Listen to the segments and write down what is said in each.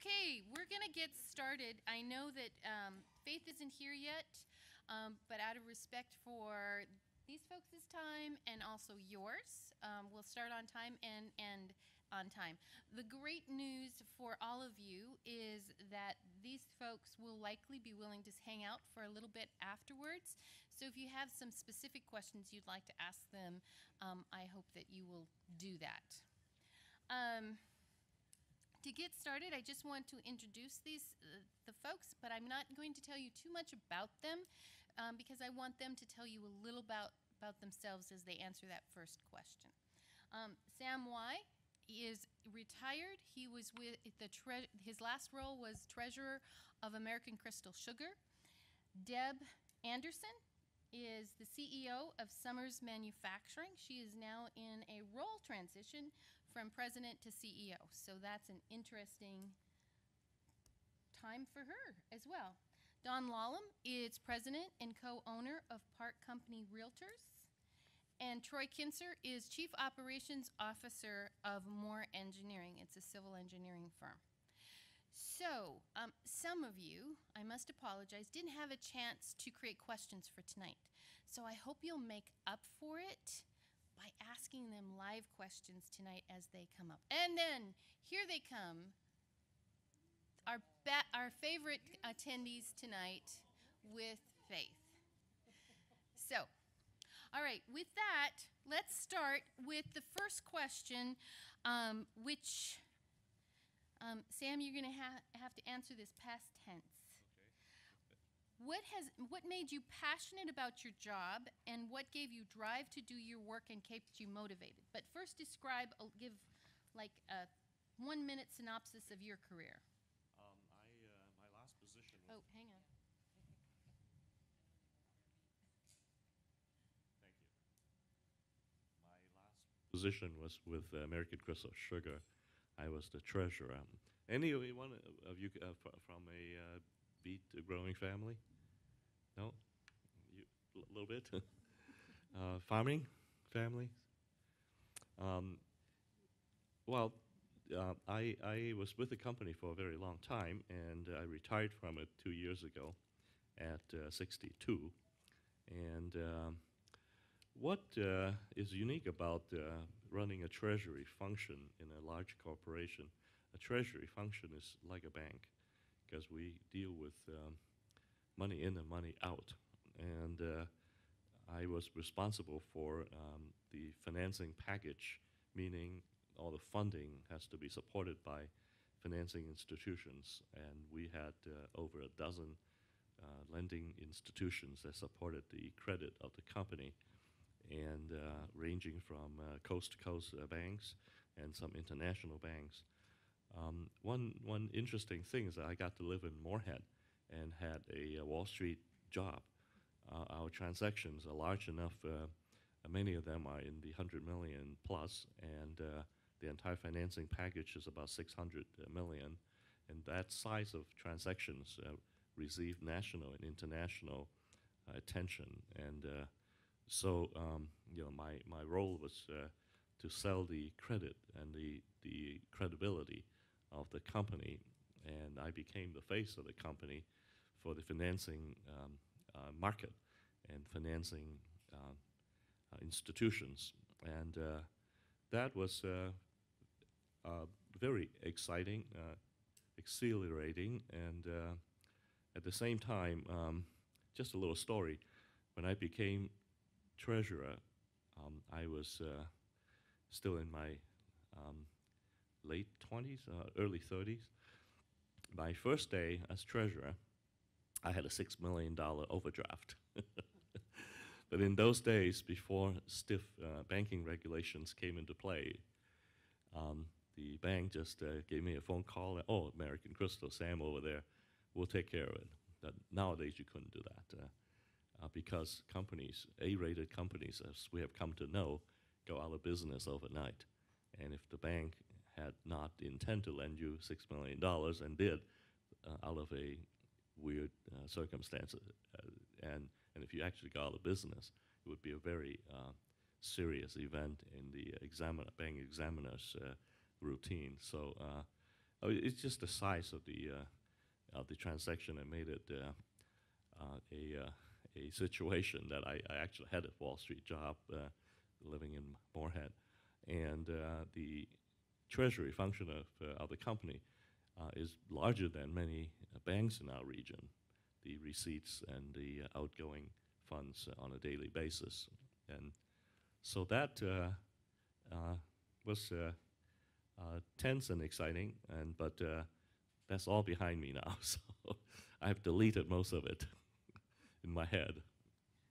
Okay, we're going to get started. I know that Faith isn't here yet, but out of respect for these folks' time and also yours, we'll start on time and end on time. The great news for all of you is that these folks will likely be willing to hang out for a little bit afterwards. So if you have some specific questions you'd like to ask them, I hope that you will do that. To get started, I just want to introduce the folks, but I'm not going to tell you too much about them because I want them to tell you a little about themselves as they answer that first question. Sam Y. is retired. He was with his last role was treasurer of American Crystal Sugar. Deb Anderson is the CEO of Summers Manufacturing. She is now in a role transition from president to CEO. So that's an interesting time for her as well. Don Lallam is president and co-owner of Park Company Realtors. And Troy Kinser is chief operations officer of Moore Engineering. It's a civil engineering firm. So, some of you, I must apologize, didn't have a chance to create questions for tonight. So I hope you'll make up for it by asking them live questions tonight as they come up. And then, here they come, our favorite attendees tonight with Faith. So, all right, with that, let's start with the first question, which... Sam, you're going to have to answer this past tense. Okay. What made you passionate about your job, and what gave you drive to do your work and kept you motivated? But first, give like a 1-minute synopsis of your career. My last position was... Oh, hang on. Thank you. My last position was with American Crystal Sugar. I was the treasurer. Any one of you from a beet growing family? No? A little bit? Farming family? Well, I was with the company for a very long time, and I retired from it 2 years ago at 62. And what is unique about running a treasury function in a large corporation? A treasury function is like a bank because we deal with money in and money out. And I was responsible for the financing package, meaning all the funding has to be supported by financing institutions. And we had over a dozen lending institutions that supported the credit of the company, and ranging from coast-to-coast banks and some international banks. One interesting thing is that I got to live in Moorhead and had a Wall Street job. Our transactions are large enough, many of them are in the 100 million plus, and the entire financing package is about 600 million. And that size of transactions received national and international attention. And so, my role was to sell the credit and the credibility of the company, and I became the face of the company for the financing market and financing institutions. And that was very exciting, exhilarating, and at the same time, just a little story. When I became treasurer, I was still in my late 20s, early 30s. My first day as treasurer, I had a $6 million overdraft. But in those days, before stiff banking regulations came into play, the bank just gave me a phone call. Oh, American Crystal, Sam over there, we'll take care of it. Nowadays, you couldn't do that. Because companies, A-rated companies, as we have come to know, go out of business overnight. And if the bank had not the intent to lend you $6 million and did, out of a weird circumstance, and if you actually got out of business, it would be a very serious event in the bank examiner's routine. So it's just the size of the transaction that made it a situation that I actually had a Wall Street job living in Moorhead, and the treasury function of the company is larger than many banks in our region. The receipts and the outgoing funds on a daily basis, and so that was tense and exciting, but that's all behind me now. So I've deleted most of it in my head.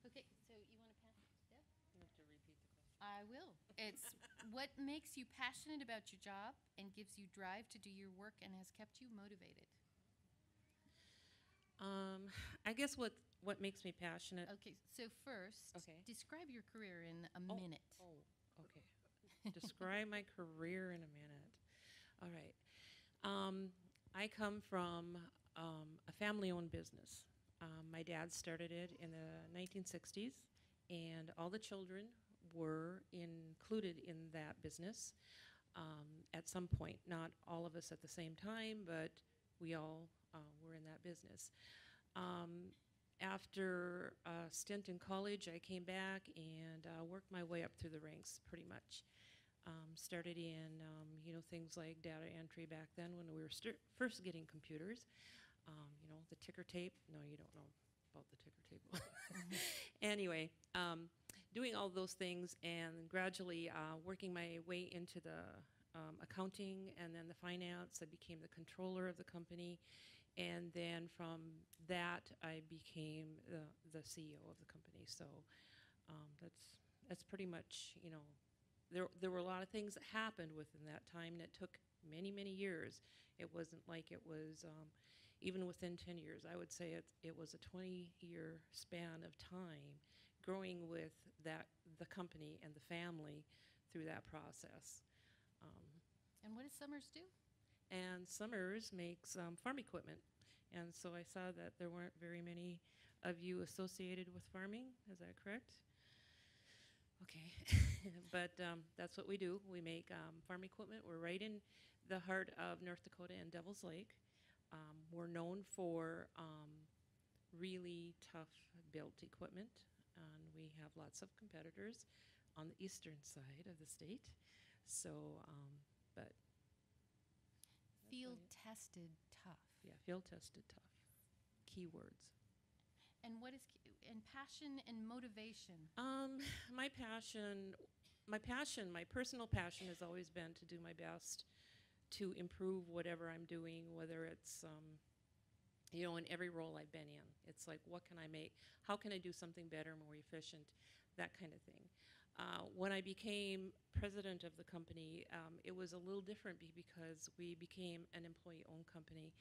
Okay, so you want to pass it to Deb? You have to repeat the question. I will. It's what makes you passionate about your job and gives you drive to do your work and has kept you motivated? I guess what makes me passionate. Okay, so first, Okay. describe your career in a Oh, minute. Oh, okay. Describe my career in a minute. All right. I come from a family-owned business. My dad started it in the 1960s, and all the children were included in that business at some point. Not all of us at the same time, but we all were in that business. After a stint in college, I came back and worked my way up through the ranks pretty much. Started in, things like data entry back then when we were first getting computers. The ticker tape. No, you don't know about the ticker tape. Anyway, doing all those things and gradually working my way into the accounting and then the finance. I became the controller of the company. And then from that, I became the CEO of the company. So that's pretty much, there were a lot of things that happened within that time, and it took many, many years. It wasn't like it was, even within 10 years, I would say it was a 20-year span of time growing with the company and the family through that process. And what does Summers do? And Summers makes farm equipment. And so I saw that there weren't very many of you associated with farming. Is that correct? Okay. But that's what we do. We make farm equipment. We're right in the heart of North Dakota and Devil's Lake. We're known for really tough built equipment. And we have lots of competitors on the eastern side of the state. So, but Field tested tough. yeah, field tested tough. Keywords. And what is and passion and motivation? My personal passion has always been to do my best to improve whatever I'm doing, whether it's in every role I've been in. It's like, what can I make? How can I do something better, more efficient? That kind of thing. When I became president of the company, it was a little different because we became an employee-owned company.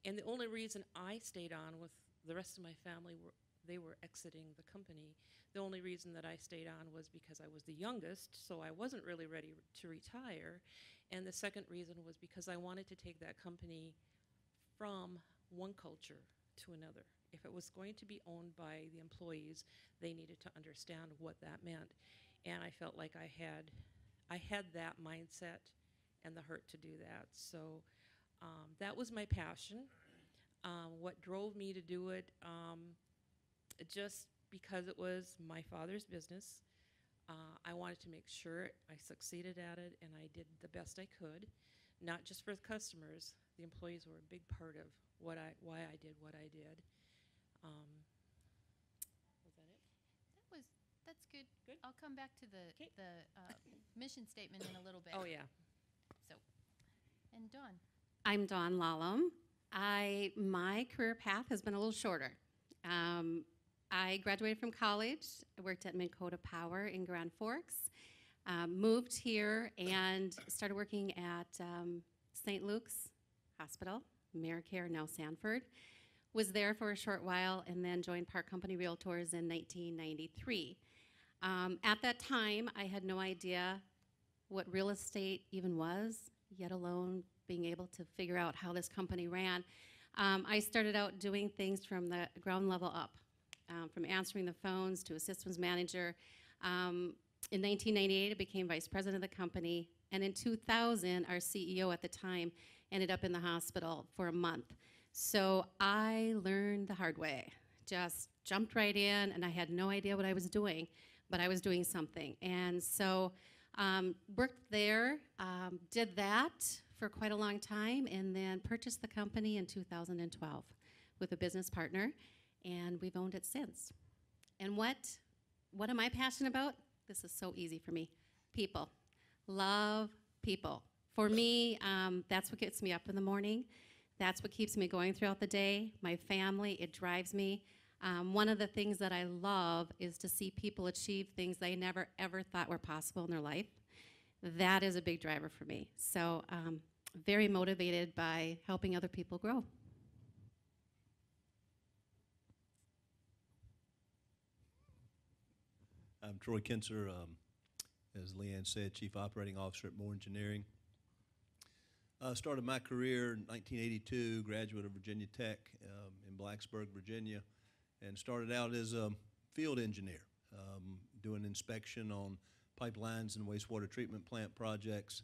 And the only reason I stayed on with the rest of my family, they were exiting the company. The only reason that I stayed on was because I was the youngest, so I wasn't really ready to retire. And the second reason was because I wanted to take that company from one culture to another. If it was going to be owned by the employees, they needed to understand what that meant. And I felt like I had that mindset and the heart to do that. So that was my passion. What drove me to do it, just because it was my father's business, I wanted to make sure I succeeded at it and I did the best I could, not just for the customers. The employees were a big part of why I did what I did. Was that it? That's good. Good. I'll come back to the mission statement in a little bit. Oh, yeah. So, and Dawn. I'm Dawn Lallam. My career path has been a little shorter. I graduated from college. I worked at Minn Kota Power in Grand Forks. Moved here and started working at St. Luke's Hospital, AmeriCare, now Sanford. Was there for a short while and then joined Park Company Realtors in 1993. At that time, I had no idea what real estate even was, yet alone being able to figure out how this company ran. I started out doing things from the ground level up, from answering the phones to a systems manager. In 1998, I became vice president of the company. And in 2000, our CEO at the time ended up in the hospital for a month. So I learned the hard way. Just jumped right in, and I had no idea what I was doing, but I was doing something. And so worked there, did that for quite a long time, and then purchased the company in 2012 with a business partner, and we've owned it since. And what am I passionate about? This is so easy for me. People. Love people. For me, that's what gets me up in the morning. That's what keeps me going throughout the day. My family, it drives me. One of the things that I love is to see people achieve things they never, ever thought were possible in their life. That is a big driver for me. So very motivated by helping other people grow. I'm Troy Kinser, as Leanne said, Chief Operating Officer at Moore Engineering. Started my career in 1982, graduate of Virginia Tech in Blacksburg, Virginia, and started out as a field engineer, doing inspection on pipelines and wastewater treatment plant projects.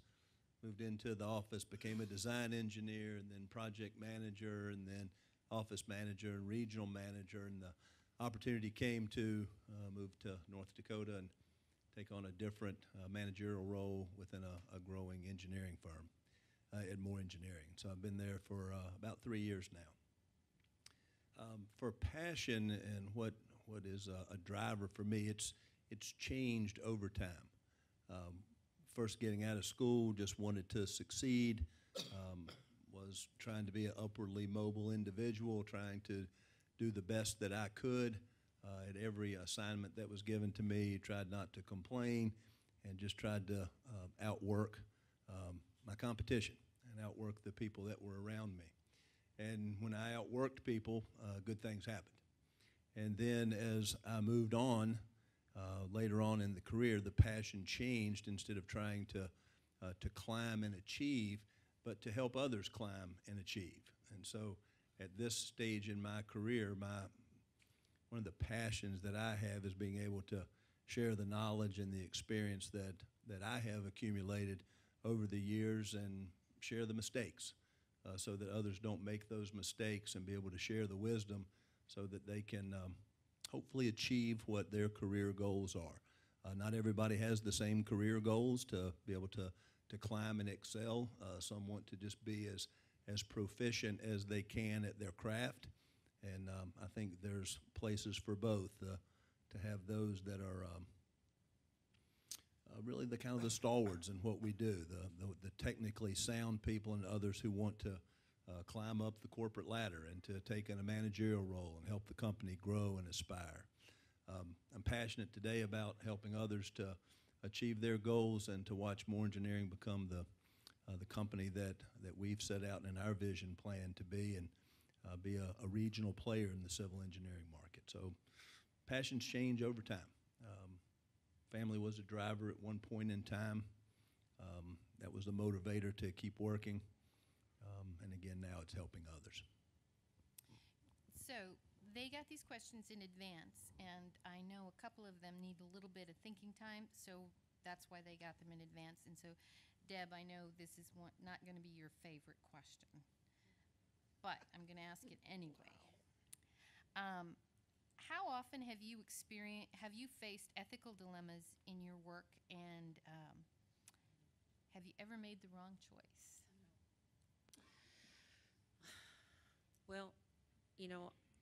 Moved into the office, became a design engineer, and then project manager, and then office manager and regional manager, and the opportunity came to move to North Dakota and take on a different managerial role within a growing engineering firm at Moore Engineering. So I've been there for about 3 years now. For passion and what is a driver for me, it's changed over time. First getting out of school, just wanted to succeed, was trying to be an upwardly mobile individual, trying to do the best that I could at every assignment that was given to me, tried not to complain, and just tried to outwork my competition and outwork the people that were around me. And when I outworked people, good things happened. And then as I moved on, later on in the career, the passion changed. Instead of trying to climb and achieve, but to help others climb and achieve. And so at this stage in my career, one of the passions that I have is being able to share the knowledge and the experience that I have accumulated over the years and share the mistakes so that others don't make those mistakes, and be able to share the wisdom so that they can hopefully achieve what their career goals are. Not everybody has the same career goals to be able to climb and excel. Some want to just be as proficient as they can at their craft, and I think there's places for both to have those that are really the kind of the stalwarts in what we do, the technically sound people, and others who want to climb up the corporate ladder and to take in a managerial role and help the company grow and aspire. I'm passionate today about helping others to achieve their goals and to watch Moore Engineering become the company that we've set out in our vision plan to be, and be a regional player in the civil engineering market. So passions change over time. Family was a driver at one point in time. That was the motivator to keep working. And again, now it's helping others. So they got these questions in advance, and I know a couple of them need a little bit of thinking time, so that's why they got them in advance. And so, Deb, I know this is not going to be your favorite question, but I'm going to ask it anyway. How often have you faced ethical dilemmas in your work, and have you ever made the wrong choice? Well,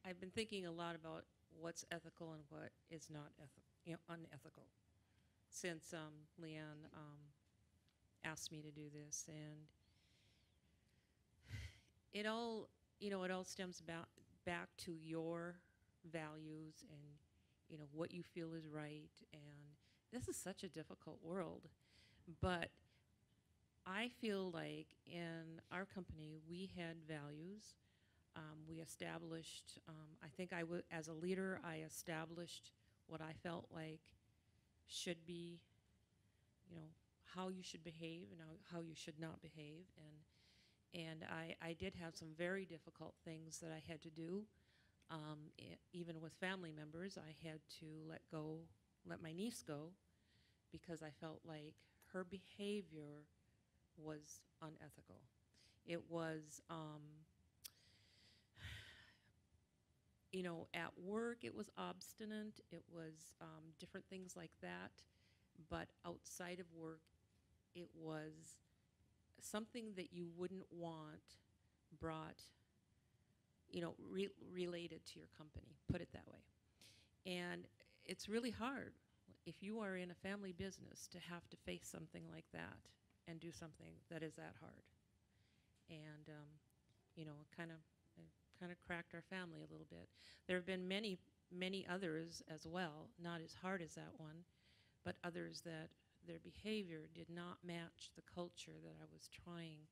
I've been thinking a lot about what's ethical and what is not unethical since Leanne asked me to do this, and it all stems back to your values and what you feel is right. And this is such a difficult world, but I feel like in our company we had values. We established, I think as a leader, I established what I felt like should be, how you should behave and how you should not behave. And I did have some very difficult things that I had to do. Even with family members, I had to let my niece go because I felt like her behavior was unethical. It was, at work it was obstinate. It was different things like that. But outside of work, it was something that you wouldn't want brought, related to your company, put it that way. And it's really hard if you are in a family business to have to face something like that and do something that is that hard. And, it kind of cracked our family a little bit. There have been many, many others as well, not as hard as that one, but others that their behavior did not match the culture that I was trying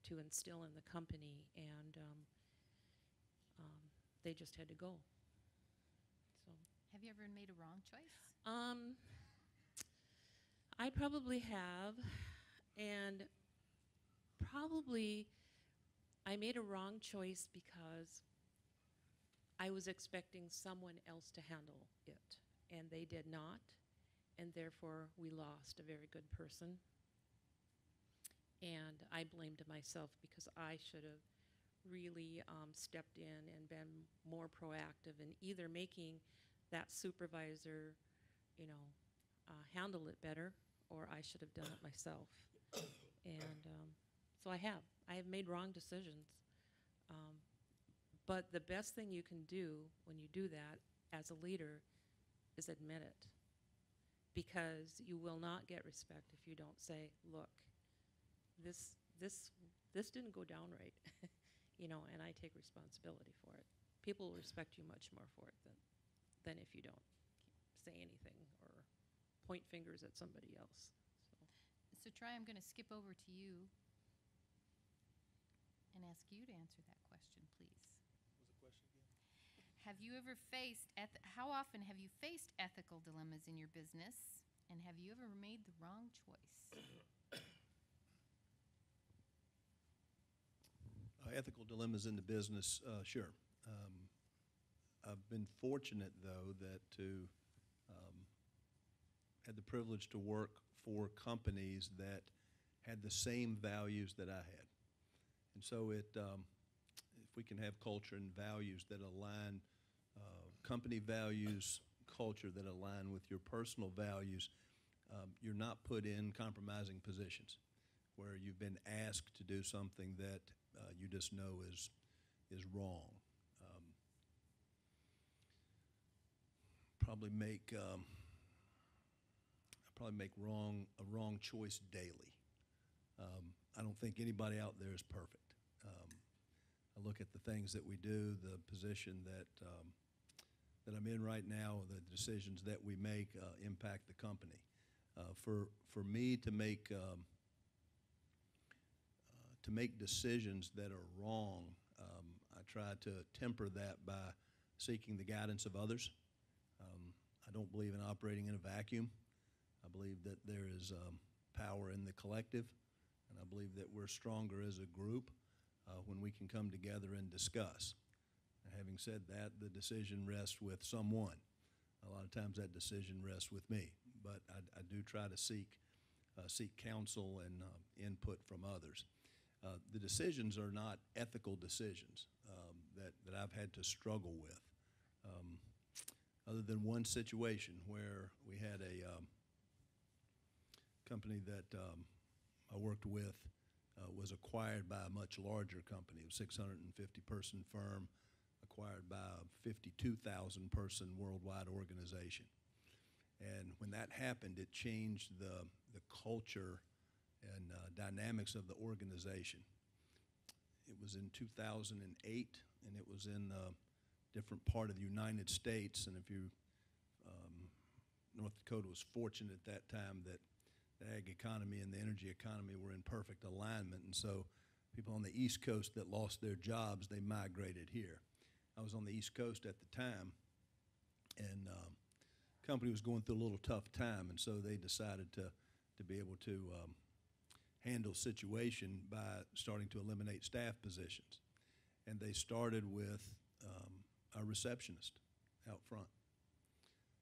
to instill in the company, and they just had to go. So, Have you ever made a wrong choice? I probably have, and probably I made a wrong choice because I was expecting someone else to handle it, and they did not, and therefore we lost a very good person. And I blamed myself because I should have really stepped in and been more proactive in either making that supervisor, handle it better, or I should have done it myself. And so I have made wrong decisions. But the best thing you can do when you do that as a leader is admit it. Because you will not get respect if you don't say, look, this didn't go down right, and I take responsibility for it. People will respect you much more for it than if you don't say anything or point fingers at somebody else. So Troy, I'm going to skip over to you and ask you to answer that question, please. What was the question again? Have you ever faced, how often have you faced ethical dilemmas in your business, and have you ever made the wrong choice? Ethical dilemmas in the business, sure. I've been fortunate, though, that had the privilege to work for companies that had the same values that I had. And so if we can have culture and values that align, company values, culture that align with your personal values, you're not put in compromising positions where you've been asked to do something that you just know is wrong. Probably make a wrong choice daily. I don't think anybody out there is perfect. I look at the things that we do, the position that I'm in right now, the decisions that we make impact the company. For me to make decisions that are wrong, I try to temper that by seeking the guidance of others. I don't believe in operating in a vacuum. I believe that there is power in the collective, and I believe that we're stronger as a group when we can come together and discuss. And having said that, the decision rests with someone. A lot of times that decision rests with me, but I do try to seek counsel and input from others. The decisions are not ethical decisions that I've had to struggle with, other than one situation where we had a company that I worked with was acquired by a much larger company. It was a 650-person firm acquired by a 52,000-person worldwide organization. And when that happened, it changed the culture and dynamics of the organization. It was in 2008, and it was in a different part of the United States. And North Dakota was fortunate at that time that the ag economy and the energy economy were in perfect alignment. And so people on the East Coast that lost their jobs, they migrated here. I was on the East Coast at the time, and the company was going through a little tough time, and so they decided to be able to handle situation by starting to eliminate staff positions. And they started with our receptionist out front.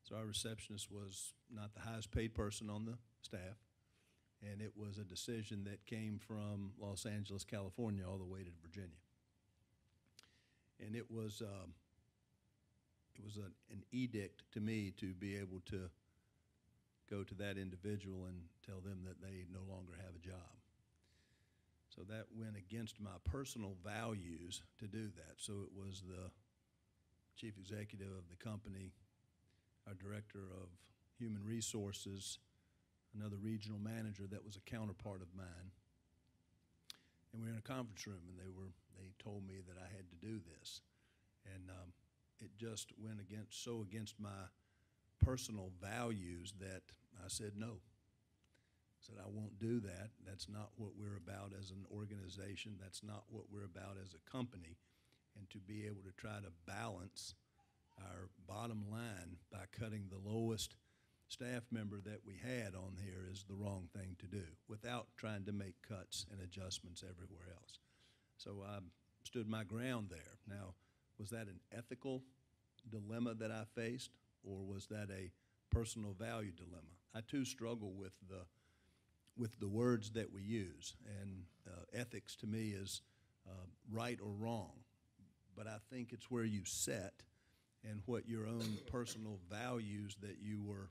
So our receptionist was not the highest paid person on the staff, And it was a decision that came from Los Angeles, California, all the way to Virginia. And it was an edict to me to be able to go to that individual and tell them that they no longer have a job. So that went against my personal values to do that. So it was the chief executive of the company, our director of human resources, another regional manager that was a counterpart of mine. And we were in a conference room, and they told me that I had to do this. And it just went against my personal values that I said no. I said, I won't do that. That's not what we're about as an organization. That's not what we're about as a company. And to be able to try to balance our bottom line by cutting the lowest staff member that we had on here is the wrong thing to do without trying to make cuts and adjustments everywhere else. So I stood my ground there. Now, was that an ethical dilemma that I faced, or was that a personal value dilemma? I too struggle with the words that we use, and ethics to me is right or wrong. But I think it's where you set and what your own personal values that you were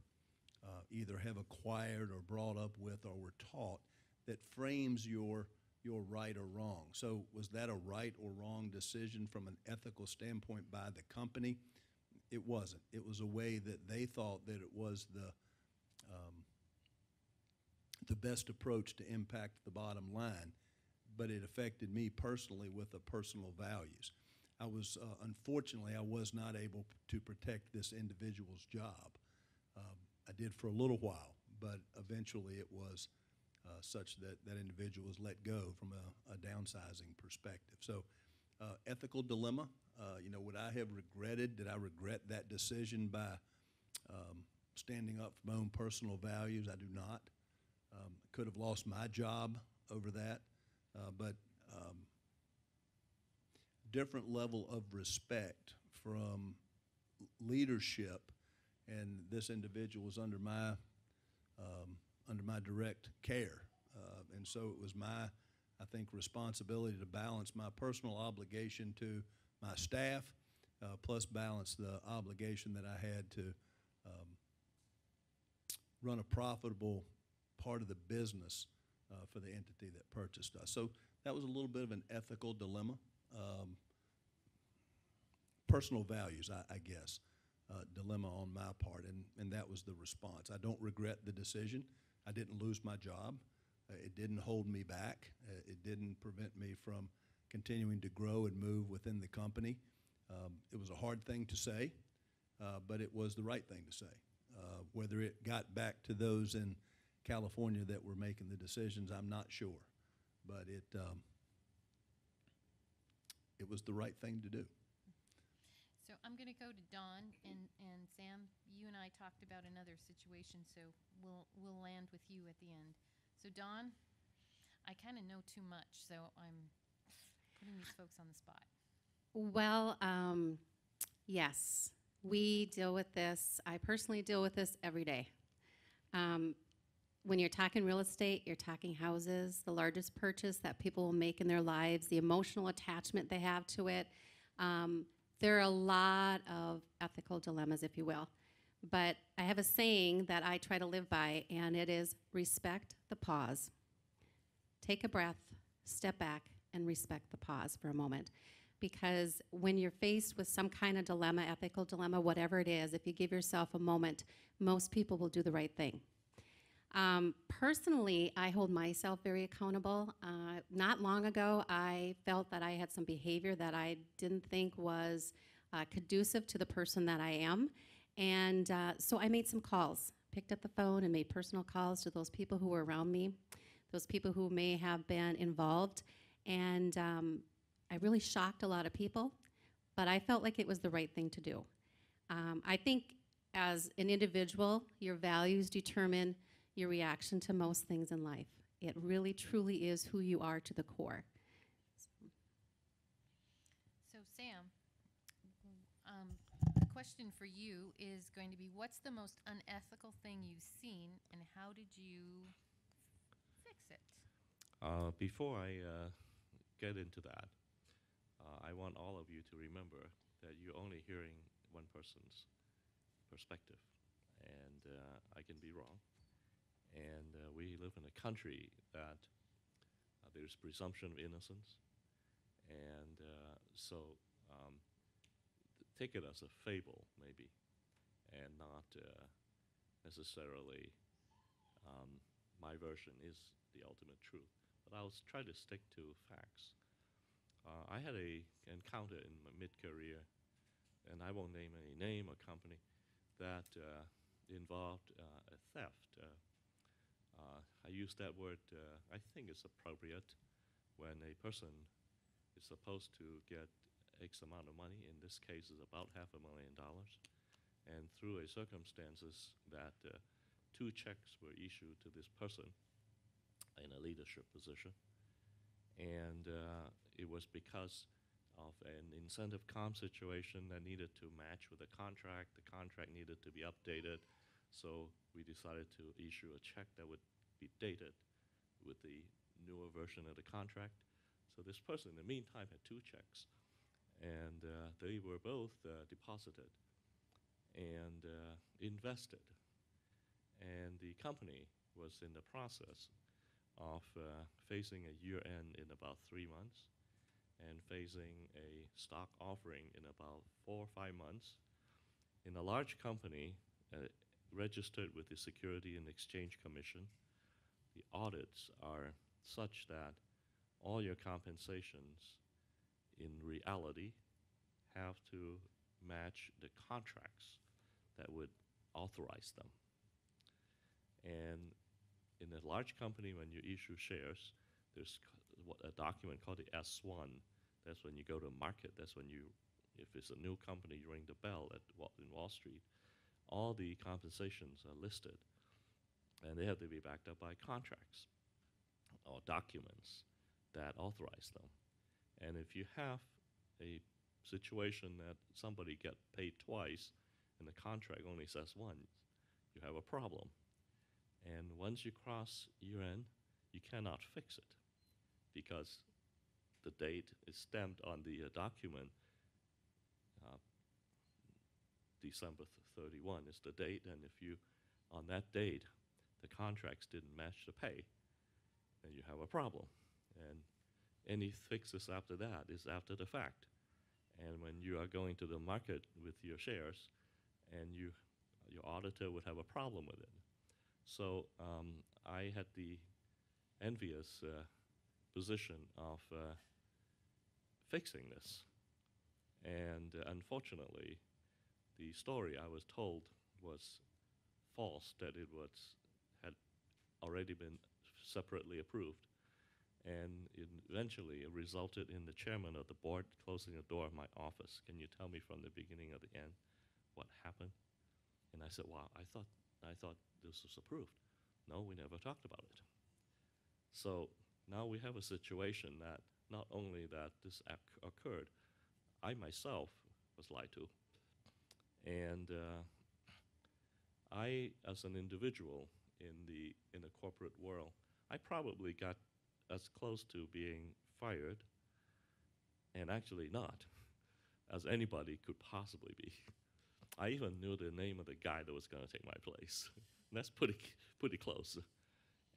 either have acquired or brought up with or were taught that frames your right or wrong. So was that a right or wrong decision from an ethical standpoint by the company? It wasn't. It was a way that they thought that it was the best approach to impact the bottom line, but it affected me personally with the personal values. I was, unfortunately, I was not able to protect this individual's job. I did for a little while, but eventually it was such that that individual was let go from a downsizing perspective. So ethical dilemma, would I have regretted, did I regret that decision by standing up for my own personal values? I do not. Could have lost my job over that, but different level of respect from leadership, and this individual was under my direct care, and so it was my, I think, responsibility to balance my personal obligation to my staff, plus balance the obligation that I had to run a profitable part of the business for the entity that purchased us. So that was a little bit of an ethical dilemma. Personal values, I guess, dilemma on my part, and that was the response. I don't regret the decision. I didn't lose my job. It didn't hold me back. It didn't prevent me from continuing to grow and move within the company. It was a hard thing to say, but it was the right thing to say. Whether it got back to those in California that were making the decisions, I'm not sure, but it was the right thing to do. So I'm going to go to Dawn, and Sam, you and I talked about another situation, so we'll land with you at the end. So Dawn, I kind of know too much, so I'm putting these folks on the spot. Well, yes, we deal with this. I personally deal with this every day. When you're talking real estate, you're talking houses, the largest purchase that people will make in their lives, the emotional attachment they have to it. There are a lot of ethical dilemmas, if you will. But I have a saying that I try to live by, and it is respect the pause. Take a breath, step back, and respect the pause for a moment. Because when you're faced with some kind of dilemma, ethical dilemma, whatever it is, if you give yourself a moment, most people will do the right thing. Personally, I hold myself very accountable. Not long ago, I felt that I had some behavior that I didn't think was conducive to the person that I am. And so I made some calls, picked up the phone and made personal calls to those people who were around me, those people who may have been involved. And I really shocked a lot of people, but I felt like it was the right thing to do. I think as an individual, your values determine your reaction to most things in life. It really, truly is who you are to the core. So Sam, the question for you is going to be, what's the most unethical thing you've seen, and how did you it? Before I get into that, I want all of you to remember that you're only hearing one person's perspective, and I can be wrong. And we live in a country that there's presumption of innocence, and so take it as a fable, maybe, and not necessarily my version is the ultimate truth. But I'll try to stick to facts. I had a encounter in my mid-career, and I won't name any name or company, that involved a theft. I use that word, I think it's appropriate when a person is supposed to get X amount of money, in this case is about $500,000, and through a circumstances that 2 checks were issued to this person in a leadership position, and it was because of an incentive comp situation that needed to match with the contract. The contract needed to be updated, so we decided to issue a check that would be dated with the newer version of the contract. So this person, in the meantime, had 2 checks, and they were both deposited and invested. And the company was in the process of facing a year-end in about 3 months and facing a stock offering in about 4 or 5 months. In a large company registered with the Security and Exchange Commission, the audits are such that all your compensations in reality have to match the contracts that would authorize them. And in a large company, when you issue shares, there's a document called the S1. That's when you go to market. That's when you, if it's a new company, you ring the bell in Wall Street. All the compensations are listed, and they have to be backed up by contracts or documents that authorize them. And if you have a situation that somebody get paid twice and the contract only says once, you have a problem. And once you cross year-end, you cannot fix it because the date is stamped on the document. December 31 is the date, and if you, on that date, the contracts didn't match the pay, then you have a problem. And any fixes after that is after the fact. And when you are going to the market with your shares, and your auditor would have a problem with it. So I had the envious position of fixing this. And unfortunately, the story I was told was false, that it had already been separately approved. And eventually it resulted in the chairman of the board closing the door of my office. Can you tell me from the beginning of the end what happened? And I said, wow, I thought this was approved. No, we never talked about it. So now we have a situation that not only that this occurred, I myself was lied to. And I, as an individual in the corporate world, I probably got as close to being fired, and actually not, as anybody could possibly be. I even knew the name of the guy that was going to take my place. That's pretty close.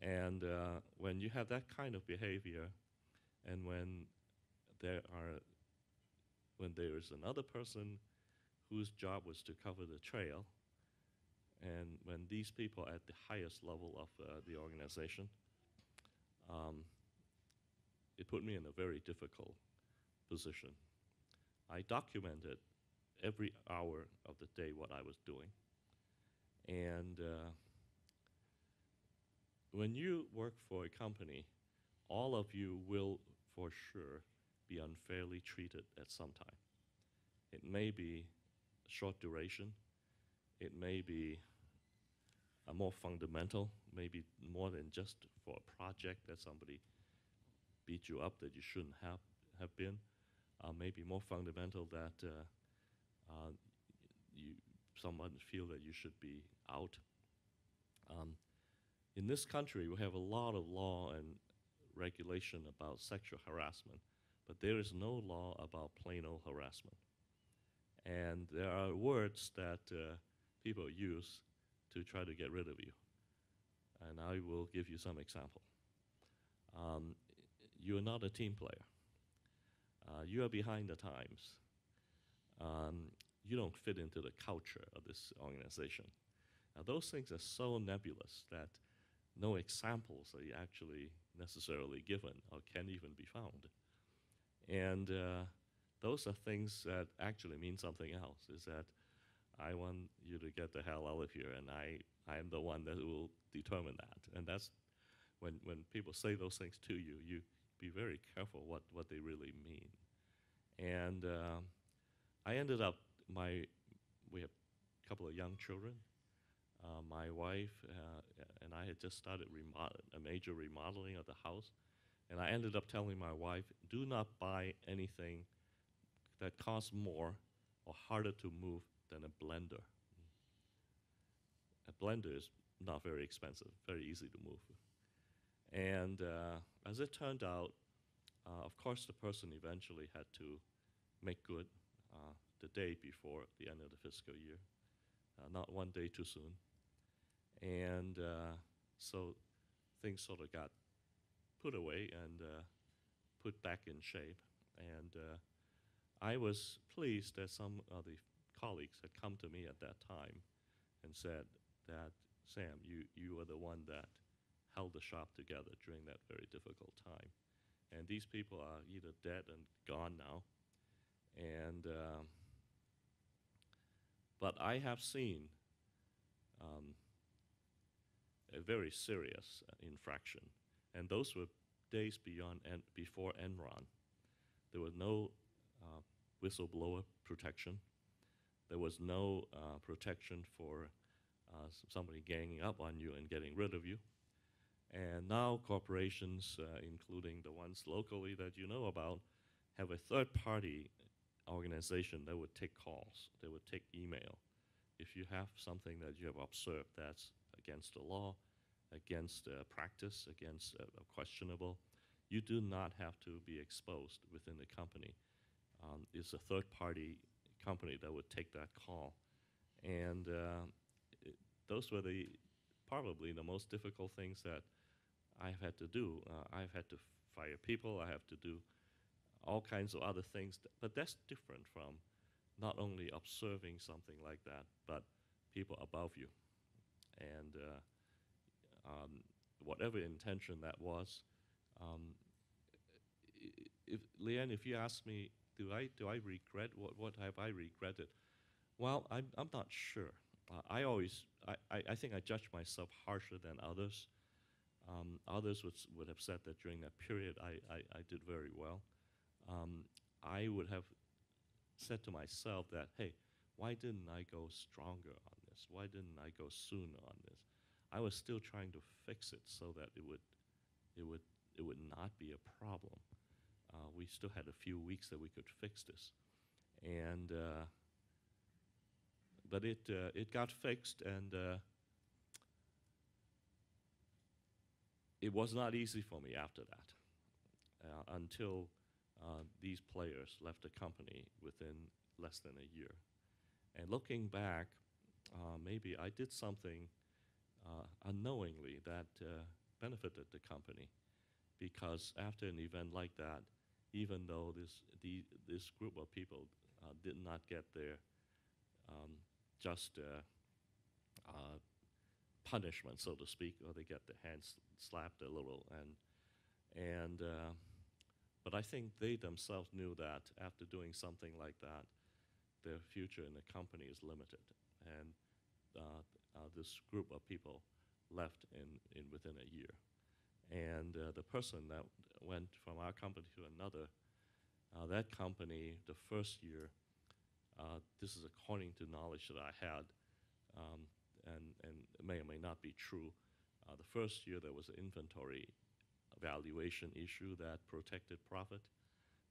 And when you have that kind of behavior, and when there is another person whose job was to cover the trail, and when these people are at the highest level of the organization, it put me in a very difficult position. I documented every hour of the day what I was doing. And when you work for a company, all of you will, for sure, be unfairly treated at some time. It may be short duration. It may be a more fundamental, maybe more than just for a project that somebody beat you up that you shouldn't have been. Maybe more fundamental that someone feel that you should be out. In this country, we have a lot of law and regulation about sexual harassment, but there is no law about plain old harassment. And there are words that people use to try to get rid of you. And I will give you some example. You are not a team player. You are behind the times. You don't fit into the culture of this organization. Now, those things are so nebulous that no examples are actually necessarily given or can even be found. And those are things that actually mean something else, is that I want you to get the hell out of here, and I am the one that will determine that. And that's when people say those things to you, you be very careful what they really mean. And I ended up, we have a couple of young children. My wife and I had just started a major remodeling of the house, and I ended up telling my wife, do not buy anything that costs more or harder to move than a blender. A blender is not very expensive, very easy to move. And as it turned out, of course, the person eventually had to make good the day before the end of the fiscal year, not one day too soon. And so things sort of got put away and put back in shape. And I was pleased that some of the colleagues had come to me at that time and said that, Sam, you were the one that held the shop together during that very difficult time. And these people are either dead and gone now. And but I have seen a very serious infraction, and those were days before Enron. There was no whistleblower protection. There was no protection for somebody ganging up on you and getting rid of you. And now corporations, including the ones locally that you know about, have a third-party organization that would take calls, that would take email. If you have something that you have observed that's against the law, against practice, against questionable, you do not have to be exposed within the company. It's a third-party company that would take that call. And those were probably the most difficult things that I've had to do. I've had to fire people. I have to do all kinds of other things. But that's different from not only observing something like that, but people above you. And whatever intention that was, Leanne, if you ask me, do I regret, what have I regretted? Well, I'm not sure. I think I judge myself harsher than others. Others would have said that during that period I did very well. I would have said to myself that, hey, why didn't I go stronger on this? Why didn't I go sooner on this? I was still trying to fix it so that it would not be a problem. We still had a few weeks that we could fix this, and but it got fixed, and it was not easy for me after that until these players left the company within less than a year. And looking back, maybe I did something unknowingly that benefited the company, because after an event like that, even though this group of people did not get their just punishment, so to speak, or they get their hands slapped a little, but I think they themselves knew that after doing something like that, their future in the company is limited, and this group of people left in within a year. And the person that went from our company to another, that company, the first year, this is according to knowledge that I had, and it may or may not be true. The first year there was an inventory valuation issue that protected profit.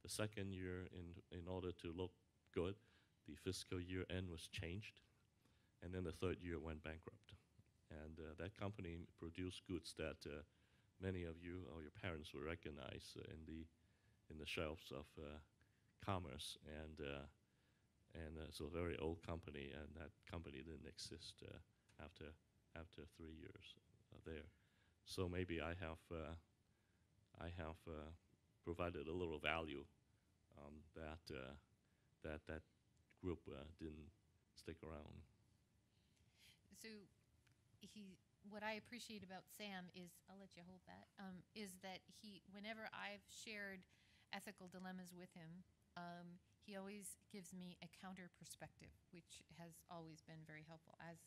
The second year, in order to look good, the fiscal year end was changed. And then the third year went bankrupt. and that company produced goods that many of you or your parents will recognize in the shelves of commerce, and it's a very old company, and that company didn't exist after 3 years there. So maybe I have provided a little value that group didn't stick around. So what I appreciate about Sam is, I'll let you hold that, is that whenever I've shared ethical dilemmas with him, he always gives me a counter perspective, which has always been very helpful, as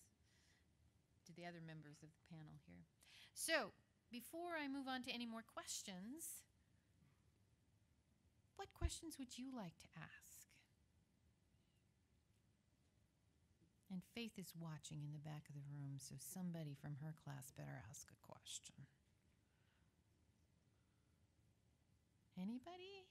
do the other members of the panel here. So, before I move on to any more questions, what questions would you like to ask? And Faith is watching in the back of the room, so somebody from her class better ask a question. Anybody?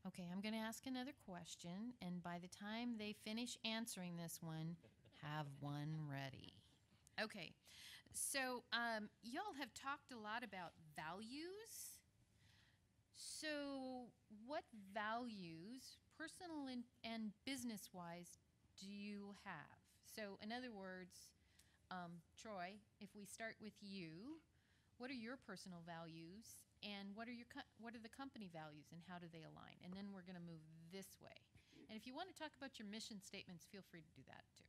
Okay, I'm going to ask another question, and by the time they finish answering this one, have one ready. Okay, so y'all have talked a lot about values. So what values, personal and business-wise, do you have? So in other words, Troy, if we start with you, what are your personal values? And what are the company values, and how do they align? And then we're going to move this way. And if you want to talk about your mission statements, feel free to do that too.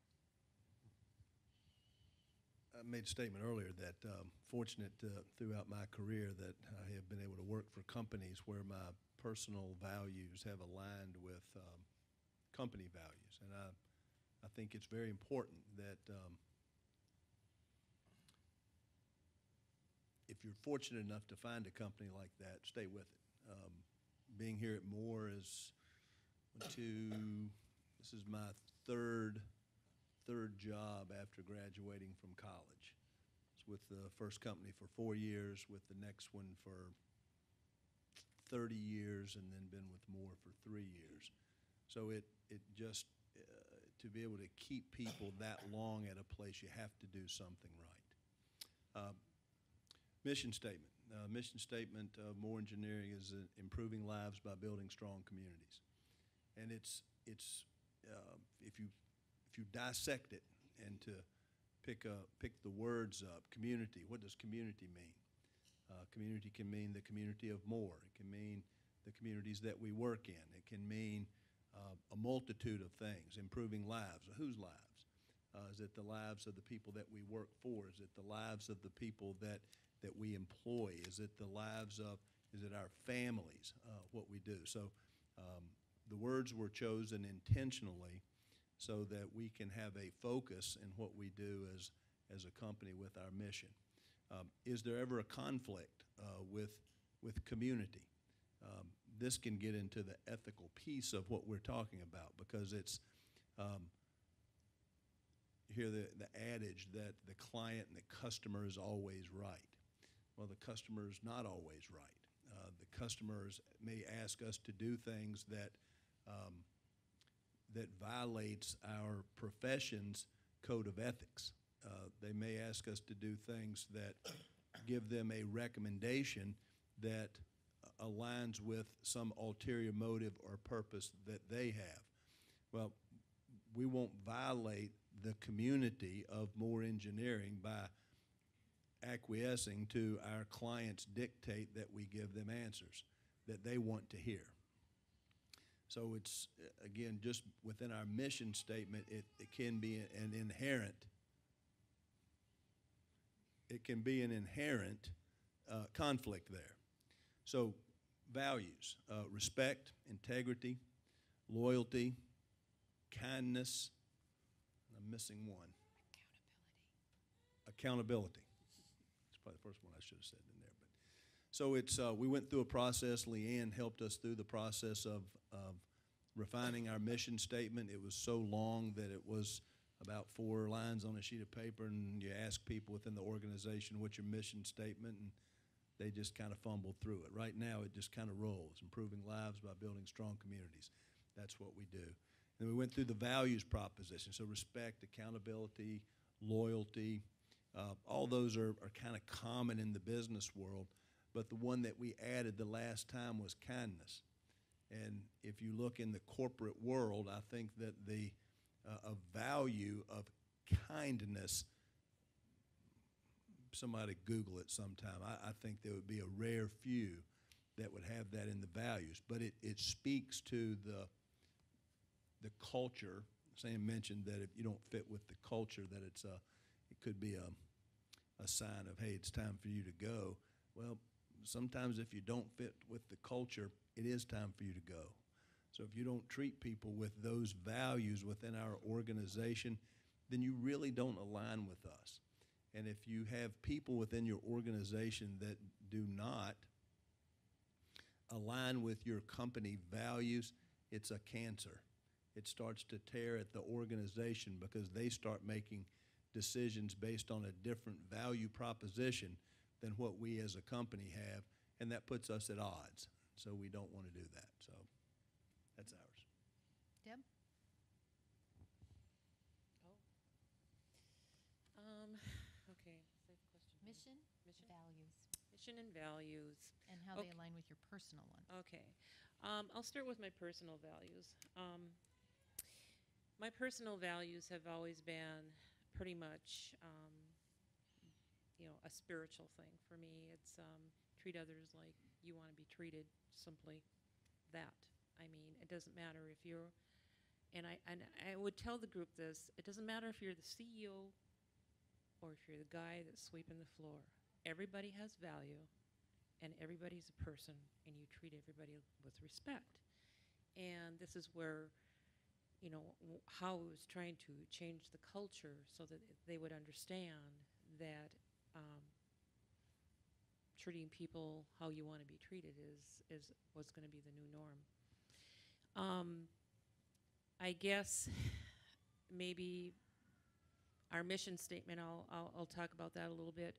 I made a statement earlier that fortunate throughout my career that I have been able to work for companies where my personal values have aligned with company values. And I think it's very important that if you're fortunate enough to find a company like that, stay with it. Being here at Moore is this is my third job after graduating from college. It's with the first company for 4 years, with the next one for 30 years, and then been with Moore for 3 years. So it just, to be able to keep people that long at a place, you have to do something right. Mission statement. Mission statement of Moore Engineering is improving lives by building strong communities. And it's if you dissect it and to pick the words up, community. What does community mean? Community can mean the community of Moore. It can mean the communities that we work in. It can mean a multitude of things. Improving lives. Whose lives? Is it the lives of the people that we work for? Is it the lives of the people that we employ? Is it the lives of, is it our families, what we do? So the words were chosen intentionally so that we can have a focus in what we do as a company with our mission. Is there ever a conflict with community? This can get into the ethical piece of what we're talking about, because it's hear the adage that the client and the customer is always right. Well, the customer is not always right. The customers may ask us to do things that violates our profession's code of ethics. They may ask us to do things that give them a recommendation that aligns with some ulterior motive or purpose that they have. Well, we won't violate the community of Moore Engineering by acquiescing to our clients' dictate that we give them answers that they want to hear. So it's, again, just within our mission statement, it can be an inherent conflict there. So values, respect, integrity, loyalty, kindness, and I'm missing one. Accountability. That's probably the first one I should have said in there. But so it's we went through a process. Leanne helped us through the process of refining our mission statement. It was so long that it was about 4 lines on a sheet of paper, and you ask people within the organization, what's your mission statement, and they just kind of fumbled through it. Right now, it just kind of rolls, improving lives by building strong communities. That's what we do. And And we went through the values proposition, so respect, accountability, loyalty, all those are kind of common in the business world, but the one that we added the last time was kindness. And if you look in the corporate world, I think that the a value of kindness, somebody Google it sometime, I think there would be a rare few that would have that in the values. But it speaks to the culture. Sam mentioned that if you don't fit with the culture, that it could be a sign of, hey, it's time for you to go. Well, sometimes if you don't fit with the culture, it is time for you to go. So if you don't treat people with those values within our organization, then you really don't align with us. And if you have people within your organization that do not align with your company values, it's a cancer. It starts to tear at the organization because they start making decisions based on a different value proposition than what we as a company have, and that puts us at odds. So we don't want to do that. So that's ours. Deb? Okay, safe question. Mission, Mission. values, Mission and values. and how they Okay. align with your personal ones. Okay. I'll start with my personal values. My personal values have always been pretty much, a spiritual thing for me. It's treat others like you want to be treated, simply that. I mean, it doesn't matter if you're, and I would tell the group this, it doesn't matter if you're the CEO or if you're the guy that's sweeping the floor. Everybody has value, and everybody's a person, and you treat everybody with respect. And this is where, how I was trying to change the culture so that they would understand that treating people how you want to be treated is what's going to be the new norm. I guess maybe our mission statement, I'll talk about that a little bit.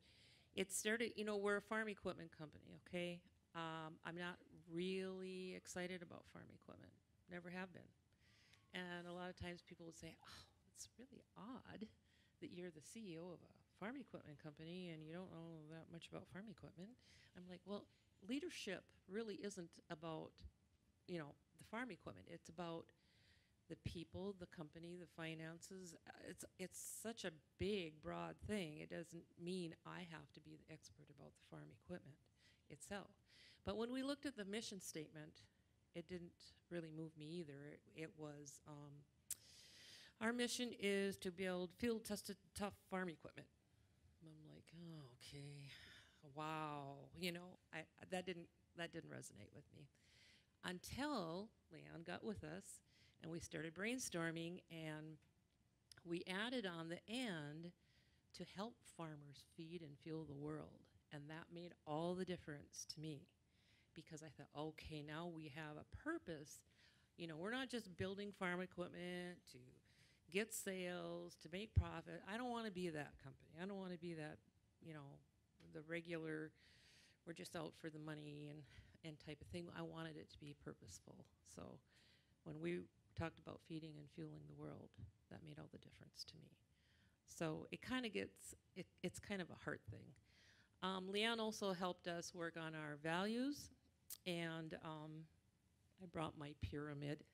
It started, we're a farm equipment company, okay? I'm not really excited about farm equipment, never have been. And a lot of times people would say, oh, it's really odd that you're the CEO of a farm equipment company and you don't know that much about farm equipment. I'm like, well, leadership really isn't about, the farm equipment. It's about the people, the company, the finances. It's such a big, broad thing. It doesn't mean I have to be the expert about the farm equipment itself. But when we looked at the mission statement, it didn't really move me either. It was, our mission is to build field-tested, tough farm equipment. I'm like, oh, okay, wow. That didn't resonate with me until Leon got with us and we started brainstorming, and we added on the end to help farmers feed and fuel the world. And that made all the difference to me, because I thought, okay, now we have a purpose. We're not just building farm equipment to get sales, to make profit. I don't want to be that company. I don't want to be that, the regular, we're just out for the money and type of thing. I wanted it to be purposeful. So when we talked about feeding and fueling the world, that made all the difference to me. So it kind of it's kind of a heart thing. Leanne also helped us work on our values, and I brought my pyramid.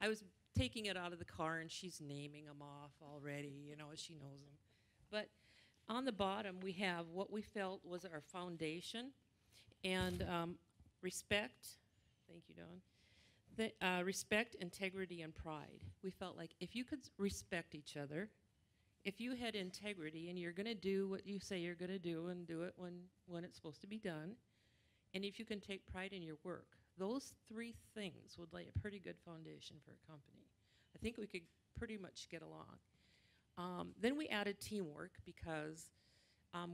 I was taking it out of the car, and she's naming them off already, she knows them. But on the bottom, we have what we felt was our foundation, and respect. Thank you, Dawn. Respect, integrity, and pride. We felt like if you could respect each other, if you had integrity and you're going to do what you say you're going to do and do it when it's supposed to be done, and if you can take pride in your work, those three things would lay a pretty good foundation for a company. I think we could pretty much get along. Then we added teamwork, because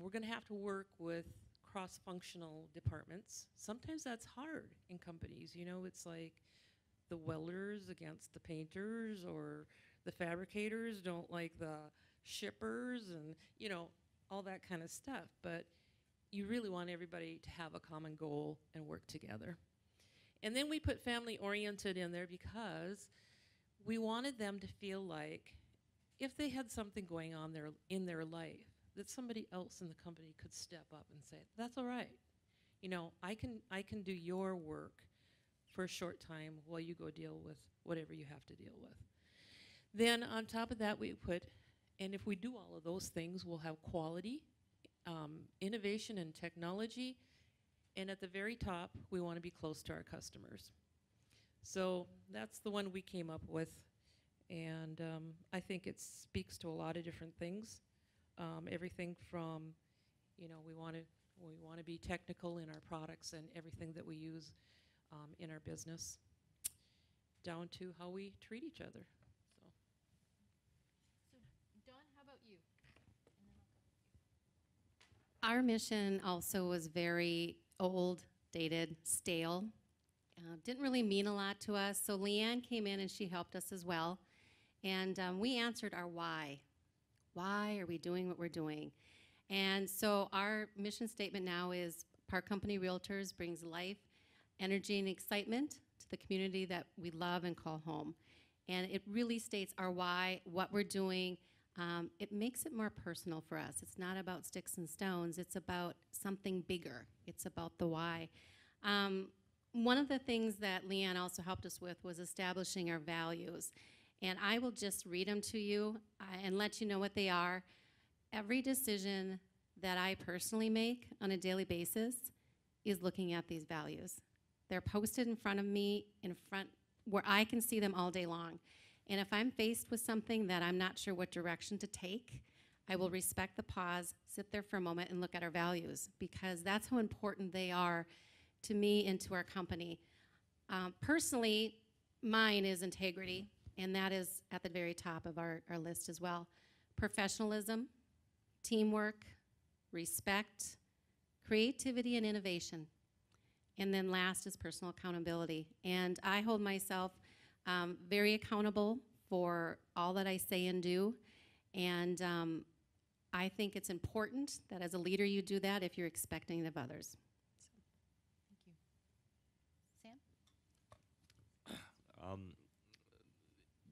we're going to have to work with cross-functional departments. Sometimes that's hard in companies. It's like the welders against the painters, or the fabricators don't like the shippers, and all that kind of stuff. But you really want everybody to have a common goal and work together. And then we put family-oriented in there because we wanted them to feel like if they had something going on in their life, that somebody else in the company could step up and say, that's all right. You know, I can do your work for a short time while you go deal with whatever you have to deal with. Then on top of that, we put, and if we do all of those things, we'll have quality, innovation and technology, and at the very top, we want to be close to our customers. So that's the one we came up with, and I think it speaks to a lot of different things. Everything from, you know, we want to be technical in our products and everything that we use in our business, down to how we treat each other. So. So, Dawn, how about you? Our mission also was very old, dated, stale. Didn't really mean a lot to us. So Leanne came in and she helped us as well. And we answered our why. Why are we doing what we're doing? And so our mission statement now is Park Company Realtors brings life, energy, and excitement to the community that we love and call home. And it really states our why, what we're doing. It makes it more personal for us. It's not about sticks and stones. It's about something bigger. It's about the why. One of the things that Leanne also helped us with was establishing our values. And I will just read them to you and let you know what they are. Every decision that I personally make on a daily basis is looking at these values. They're posted in front of me, where I can see them all day long. And if I'm faced with something that I'm not sure what direction to take, I will respect the pause, sit there for a moment, and look at our values, because that's how important they are to me and to our company. Personally, mine is integrity, and that is at the very top of our list as well. Professionalism, teamwork, respect, creativity, and innovation. And then last is personal accountability. And I hold myself very accountable for all that I say and do. And I think it's important that as a leader you do that if you're expecting it of others. Thank you. Sam?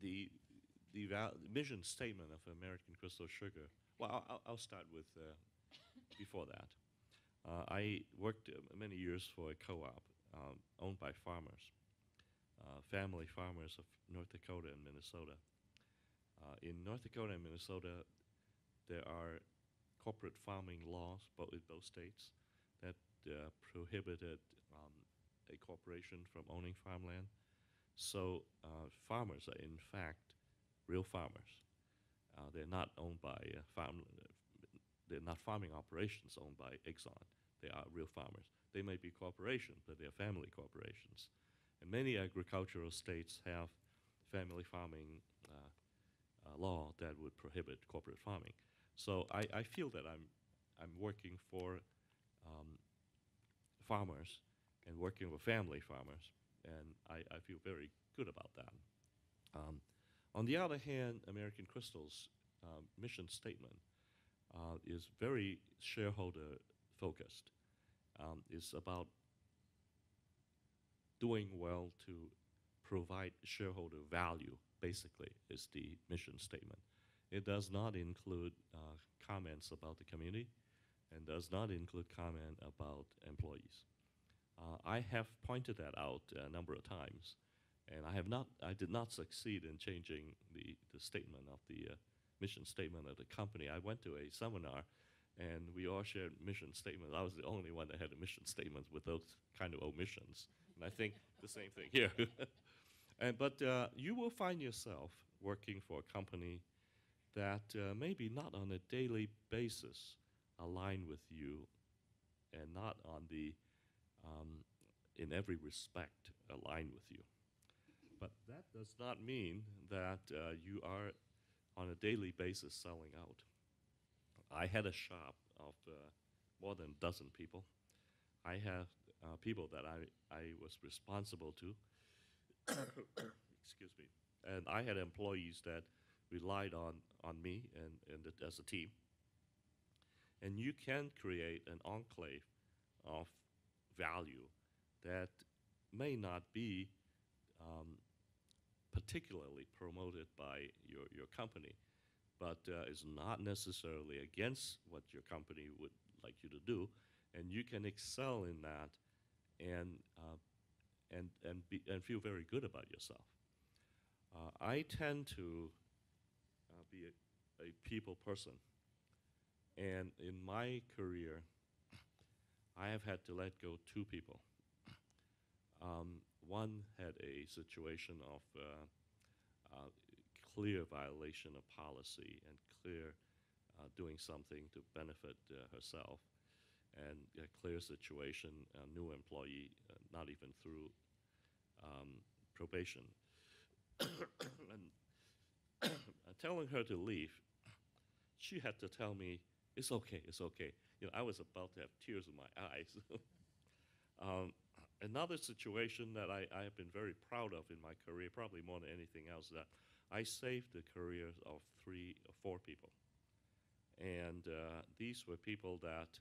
The mission statement of American Crystal Sugar. Well, I'll start with before that. I worked many years for a co-op owned by farmers, family farmers of North Dakota and Minnesota. In North Dakota and Minnesota, there are corporate farming laws in both states that prohibited a corporation from owning farmland. So farmers are, in fact, real farmers. They're not owned by they're not farming operations owned by Exxon. They are real farmers. They may be corporations, but they're family corporations. And many agricultural states have family farming law that would prohibit corporate farming. So I feel that I'm working for farmers and working with family farmers, and I feel very good about that. On the other hand, American Crystal's mission statement is very shareholder focused. It's about doing well to provide shareholder value, basically, is the mission statement. It does not include comments about the community and does not include comment about employees. I have pointed that out a number of times, and I did not succeed in changing the statement of the mission statement of the company. I went to a seminar, and we all shared mission statements. I was the only one that had a mission statement with those kind of omissions, and I think the same thing here. But you will find yourself working for a company that maybe not on a daily basis align with you, and not on the in every respect align with you. But that does not mean that you are on a daily basis selling out. I had a shop of more than a dozen people. I have people that I was responsible to. Excuse me. And I had employees that relied on me and as a team. And you can create an enclave of value that may not be particularly promoted by your company, but is not necessarily against what your company would like you to do, and you can excel in that and and feel very good about yourself. I tend to be a people person, and in my career, I have had to let go two people. One had a situation of clear violation of policy and clear doing something to benefit herself, and a clear situation, a new employee, not even through probation. And telling her to leave, she had to tell me, it's okay, it's okay. You know, I was about to have tears in my eyes. Another situation that I have been very proud of in my career, probably more than anything else, that I saved the careers of 3 or 4 people. And these were people that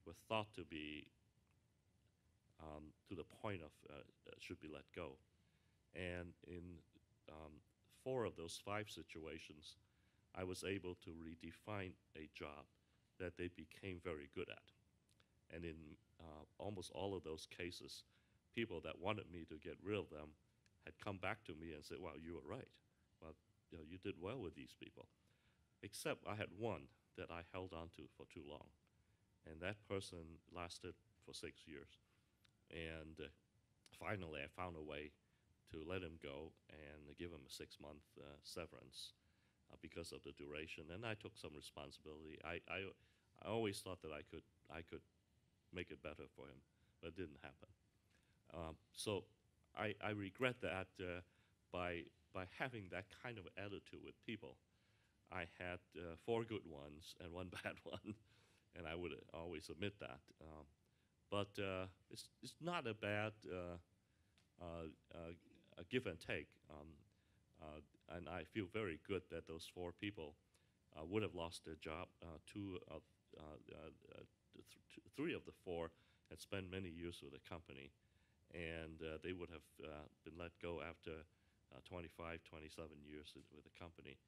were thought to be to the point of should be let go. And in 4 of those 5 situations, I was able to redefine a job that they became very good at. And in almost all of those cases, people that wanted me to get rid of them had come back to me and said, "Well, you were right. Well, you know, you did well with these people." Except I had one that I held on to for too long. And that person lasted for 6 years. And finally, I found a way to let him go and give him a 6-month severance because of the duration. And I took some responsibility. I always thought that I could make it better for him, but it didn't happen. So I regret that by having that kind of attitude with people, I had 4 good ones and 1 bad one, and I would always admit that. But it's not a bad a give and take, and I feel very good that those 4 people would have lost their job. 3 of the 4 had spent many years with the company, and they would have been let go after 25, 27 years with the company.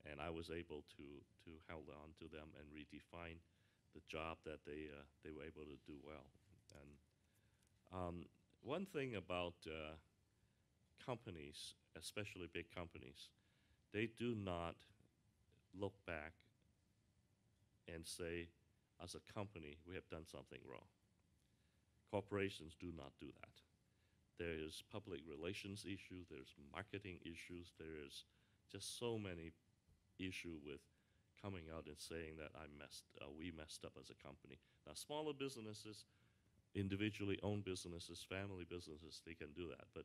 And I was able to hold on to them and redefine the job that they were able to do well. And one thing about companies, especially big companies, they do not look back and say, as a company, we have done something wrong. Corporations do not do that. There is public relations issues, there's marketing issues, there's just so many issues with coming out and saying that we messed up as a company. Now, smaller businesses, individually owned businesses, family businesses, they can do that, but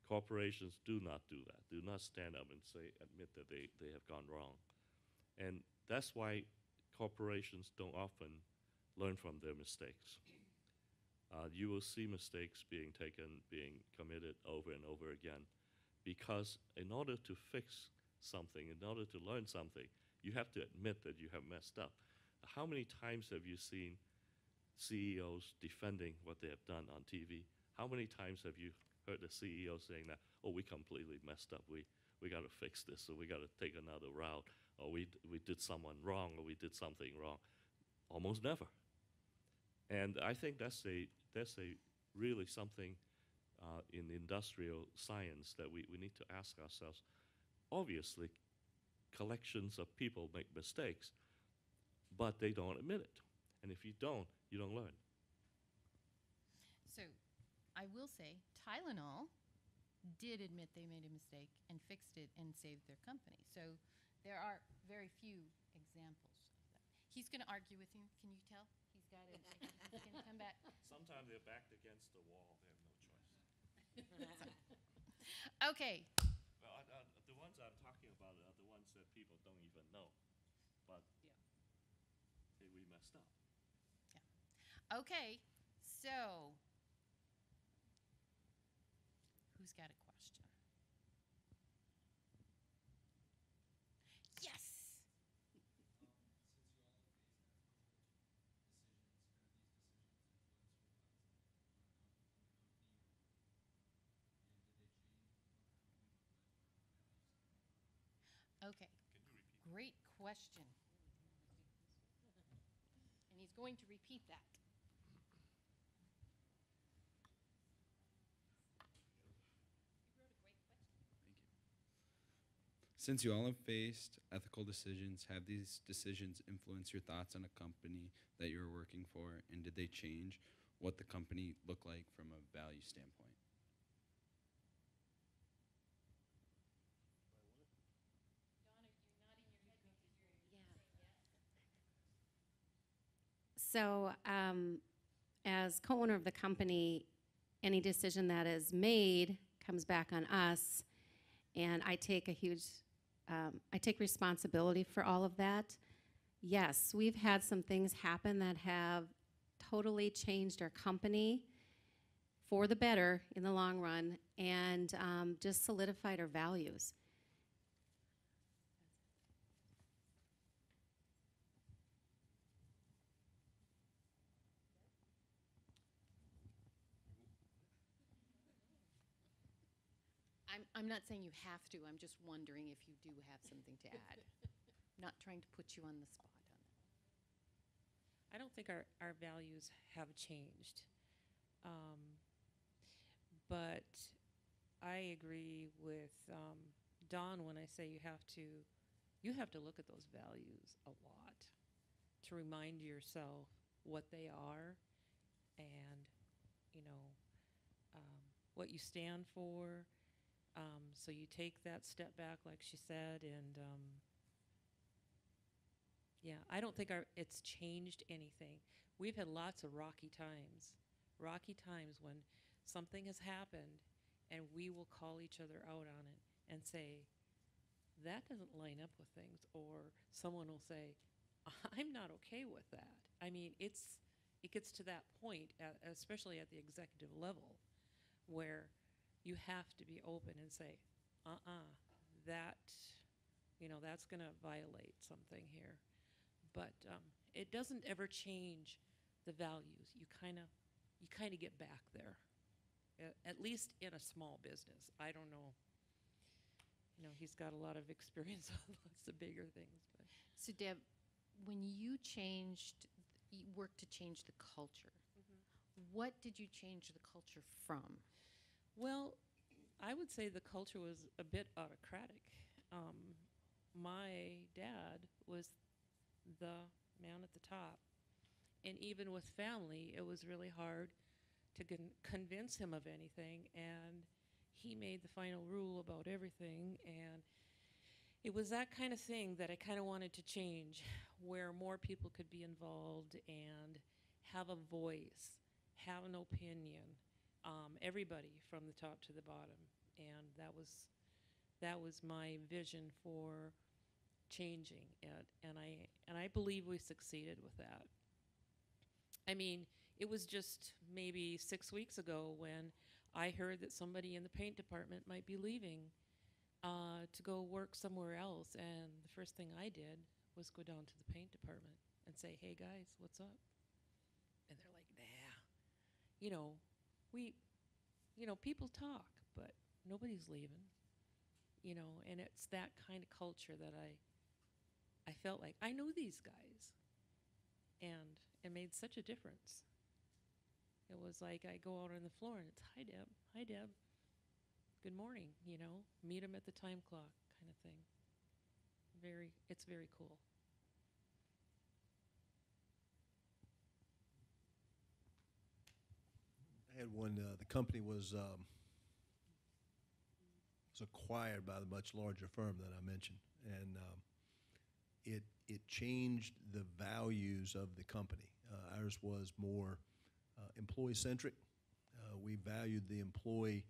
corporations do not do that, do not stand up and admit that they have gone wrong. And that's why corporations don't often learn from their mistakes. You will see mistakes being committed over and over again, because in order to fix something, in order to learn something, you have to admit that you have messed up. How many times have you seen CEOs defending what they have done on TV? How many times have you heard the CEO saying that, "Oh, we completely messed up, we got to fix this, or we got to take another route, or we did someone wrong, or we did something wrong"? Almost never. And I think that's really something in industrial science that we need to ask ourselves. Obviously, collections of people make mistakes, but they don't admit it. And if you don't learn. So I will say Tylenol did admit they made a mistake and fixed it and saved their company. So there are very few examples of that. He's going to argue with you. Can you tell? He's got it. He's going to come back. Sometimes they're backed against the wall. They have no choice. Okay. Well, the ones I'm talking about are the ones that people don't even know, but hey, we messed up. Okay. So who's got a question? Yes. Okay. Great question. And he's going to repeat that. Since you all have faced ethical decisions, have these decisions influenced your thoughts on a company that you're working for, and did they change what the company looked like from a value standpoint? So, as co-owner of the company, any decision that is made comes back on us, and I take I take responsibility for all of that. Yes, we've had some things happen that have totally changed our company for the better in the long run, and just solidified our values. I'm not saying you have to, I'm just wondering if you do have something to add. Not trying to put you on the spot on that. I don't think our values have changed. But I agree with Dawn when I say you have to look at those values a lot to remind yourself what they are and, you know, what you stand for. So you take that step back, like she said, and yeah, I don't think it's changed anything. We've had lots of rocky times when something has happened, and we will call each other out on it and say, that doesn't line up with things, or someone will say, I'm not okay with that. I mean, it gets to that point, especially at the executive level, where you have to be open and say, that, that's going to violate something here. But it doesn't ever change the values. You kind of get back there, at least in a small business. I don't know. He's got a lot of experience on lots of bigger things. But. So, Deb, when you worked to change the culture, what did you change the culture from? Well, I would say the culture was a bit autocratic. My dad was the man at the top. And even with family, it was really hard to convince him of anything. And he made the final rule about everything. And it was that kind of thing that I kind of wanted to change, where more people could be involved and have a voice, have an opinion. Everybody from the top to the bottom. And that was my vision for changing it, and I believe we succeeded with that. I mean, it was just maybe 6 weeks ago when I heard that somebody in the paint department might be leaving to go work somewhere else, and the first thing I did was go down to the paint department and say, hey guys, what's up? And they're like, nah. People talk, but nobody's leaving. And it's that kind of culture that I felt like I know these guys, and it made such a difference. It was like I go out on the floor and it's, hi Deb, good morning, meet them at the time clock kind of thing. It's very cool. I had one, the company was acquired by the much larger firm that I mentioned, and it changed the values of the company. Ours was more employee-centric. We valued the employee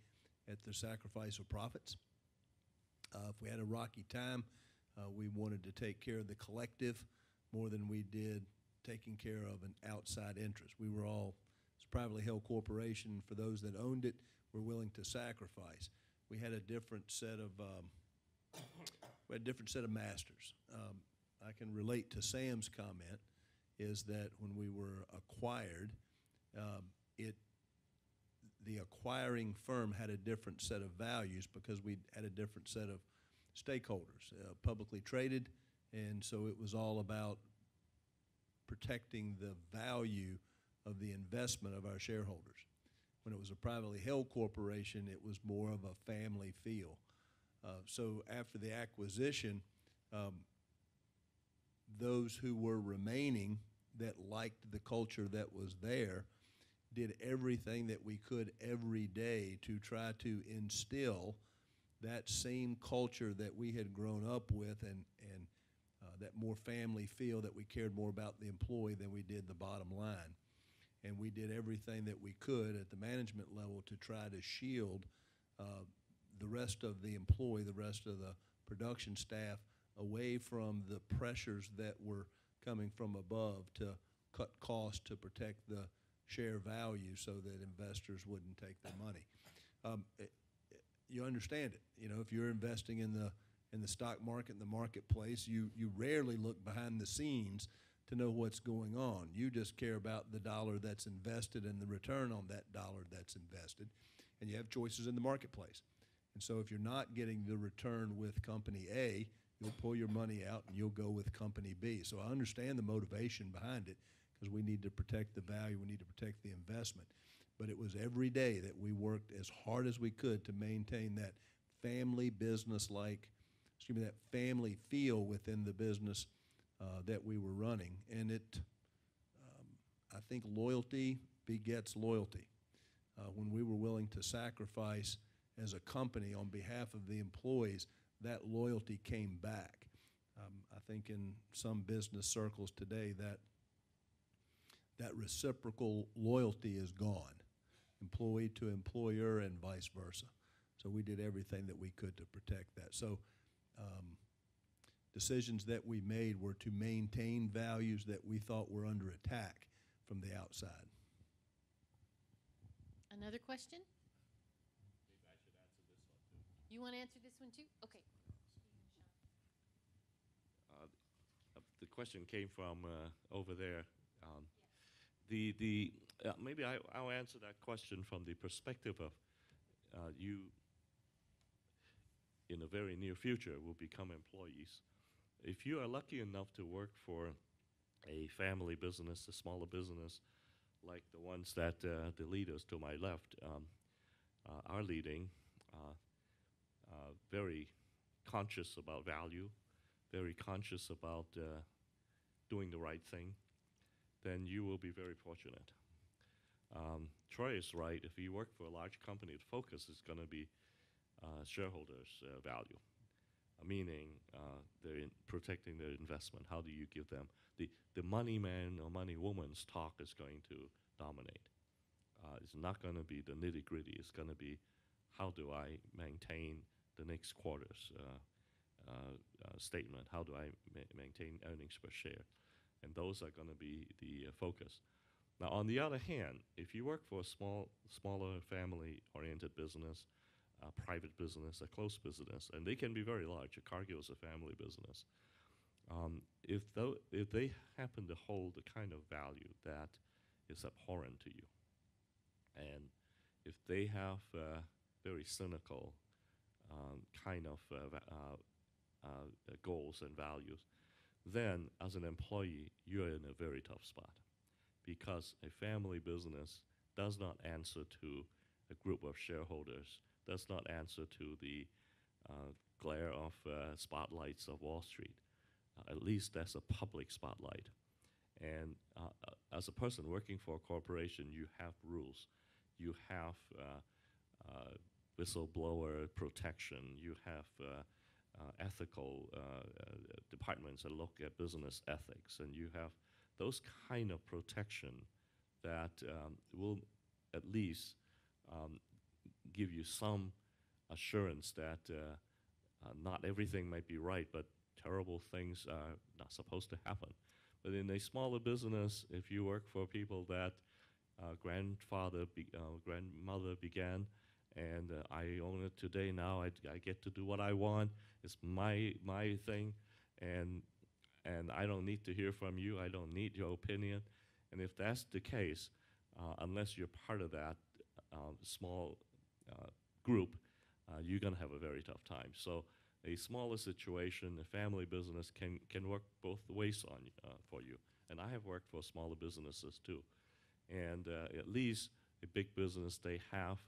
at the sacrifice of profits. If we had a rocky time, we wanted to take care of the collective more than we did taking care of an outside interest. We were all, it's a privately held corporation. For those that owned it, were willing to sacrifice. We had a different set of masters. I can relate to Sam's comment, is that when we were acquired, the acquiring firm had a different set of values because we had a different set of stakeholders, publicly traded, and so it was all about protecting the value of the investment of our shareholders. When it was a privately held corporation, it was more of a family feel. So after the acquisition, those who were remaining that liked the culture that was there did everything that we could every day to try to instill that same culture that we had grown up with, and that more family feel, that we cared more about the employee than we did the bottom line. And we did everything that we could at the management level to try to shield the rest of the employee, the rest of the production staff, away from the pressures that were coming from above to cut costs to protect the share value so that investors wouldn't take their money. You understand it. You know, if you're investing in the stock market, in the marketplace, you rarely look behind the scenes to know what's going on. You just care about the dollar that's invested and the return on that dollar that's invested, and you have choices in the marketplace. And so if you're not getting the return with company A, you'll pull your money out and you'll go with company B. So I understand the motivation behind it, because we need to protect the value, we need to protect the investment. But it was every day that we worked as hard as we could to maintain that family business-like, that family feel within the business that we were running. And I think loyalty begets loyalty. When we were willing to sacrifice as a company on behalf of the employees, that loyalty came back. I think in some business circles today, that reciprocal loyalty is gone, employee to employer and vice versa. So we did everything that we could to protect that. So decisions that we made were to maintain values that we thought were under attack from the outside. Another question? Maybe I should answer this one too. You want to answer this one too? Okay. The question came from over there. Maybe I'll answer that question from the perspective of you in the very near future will become employees. If you are lucky enough to work for a family business, a smaller business, like the ones that the leaders to my left are leading, very conscious about value, very conscious about doing the right thing, then you will be very fortunate. Troy is right. If you work for a large company, the focus is going to be shareholders' value, meaning they're protecting their investment. How do you give them the money man or money woman's talk is going to dominate. It's not going to be the nitty gritty. It's going to be how do I maintain the next quarter's statement? How do I maintain earnings per share? And those are going to be the focus. Now, on the other hand, if you work for a smaller family-oriented business, a private business, a close business, and they can be very large. Cargill is a family business. If they happen to hold the kind of value that is abhorrent to you, and if they have very cynical kind of goals and values, then as an employee, you're in a very tough spot, because a family business does not answer to a group of shareholders, does not answer to the glare of spotlights of Wall Street. At least that's a public spotlight. And as a person working for a corporation, you have rules. You have whistleblower protection. You have ethical departments that look at business ethics, and you have those kind of protection that will at least give you some assurance that not everything might be right, but terrible things are not supposed to happen. But in a smaller business, if you work for people that grandmother began, and I own it today, now I get to do what I want. It's my thing, and I don't need to hear from you. I don't need your opinion. And if that's the case, unless you're part of that small group, you're going to have a very tough time. So a smaller situation, a family business can work both ways for you. And I have worked for smaller businesses too. And at least a big business, they have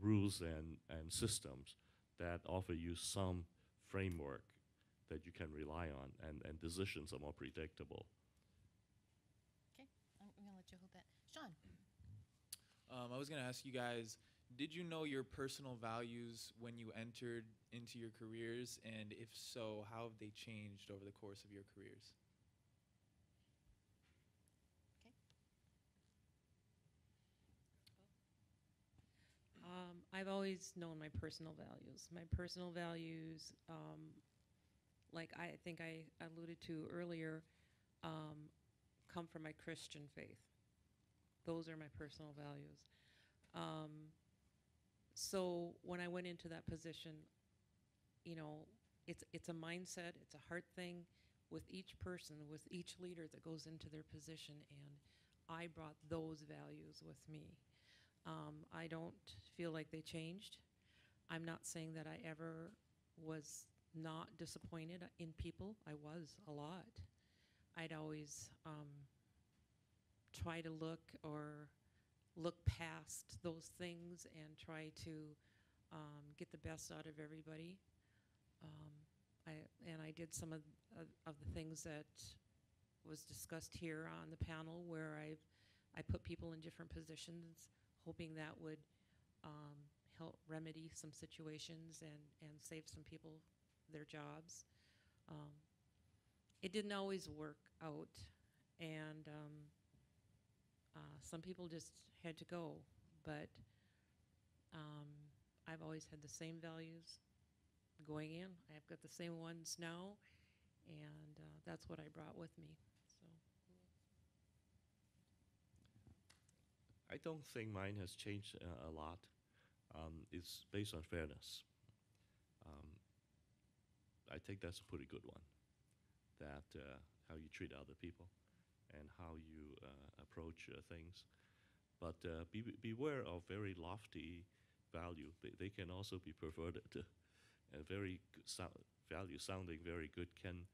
rules and systems that offer you some framework that you can rely on, and decisions are more predictable. Okay, I'm going to let you hold that. Sean? I was going to ask you guys, did you know your personal values when you entered into your careers? And if so, how have they changed over the course of your careers? I've always known my personal values. My personal values, like I think I alluded to earlier, come from my Christian faith. Those are my personal values. So when I went into that position, you know, it's a mindset, it's a heart thing with each person, with each leader that goes into their position, and I brought those values with me. I don't feel like they changed. I'm not saying that I ever was not disappointed in people. I was a lot. I'd always try to look past those things and try to get the best out of everybody. I did some of the things that was discussed here on the panel, where I put people in different positions, hoping that would help remedy some situations and save some people their jobs. It didn't always work out, and some people just had to go, but I've always had the same values going in. I've got the same ones now, and that's what I brought with me. So. I don't think mine has changed a lot. It's based on fairness. I think that's a pretty good one. That how you treat other people and how you approach things. But beware of very lofty value. They can also be perverted. A very value sounding very good can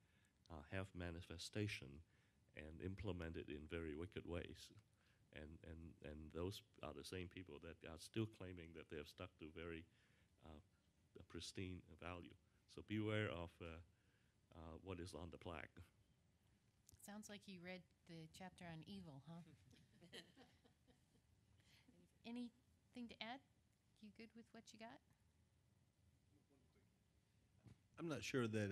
have manifestation and implemented in very wicked ways. And those are the same people that are still claiming that they have stuck to very pristine value. So beware of what is on the plaque. Sounds like you read the chapter on evil, huh? Anything to add? You good with what you got? I'm not sure that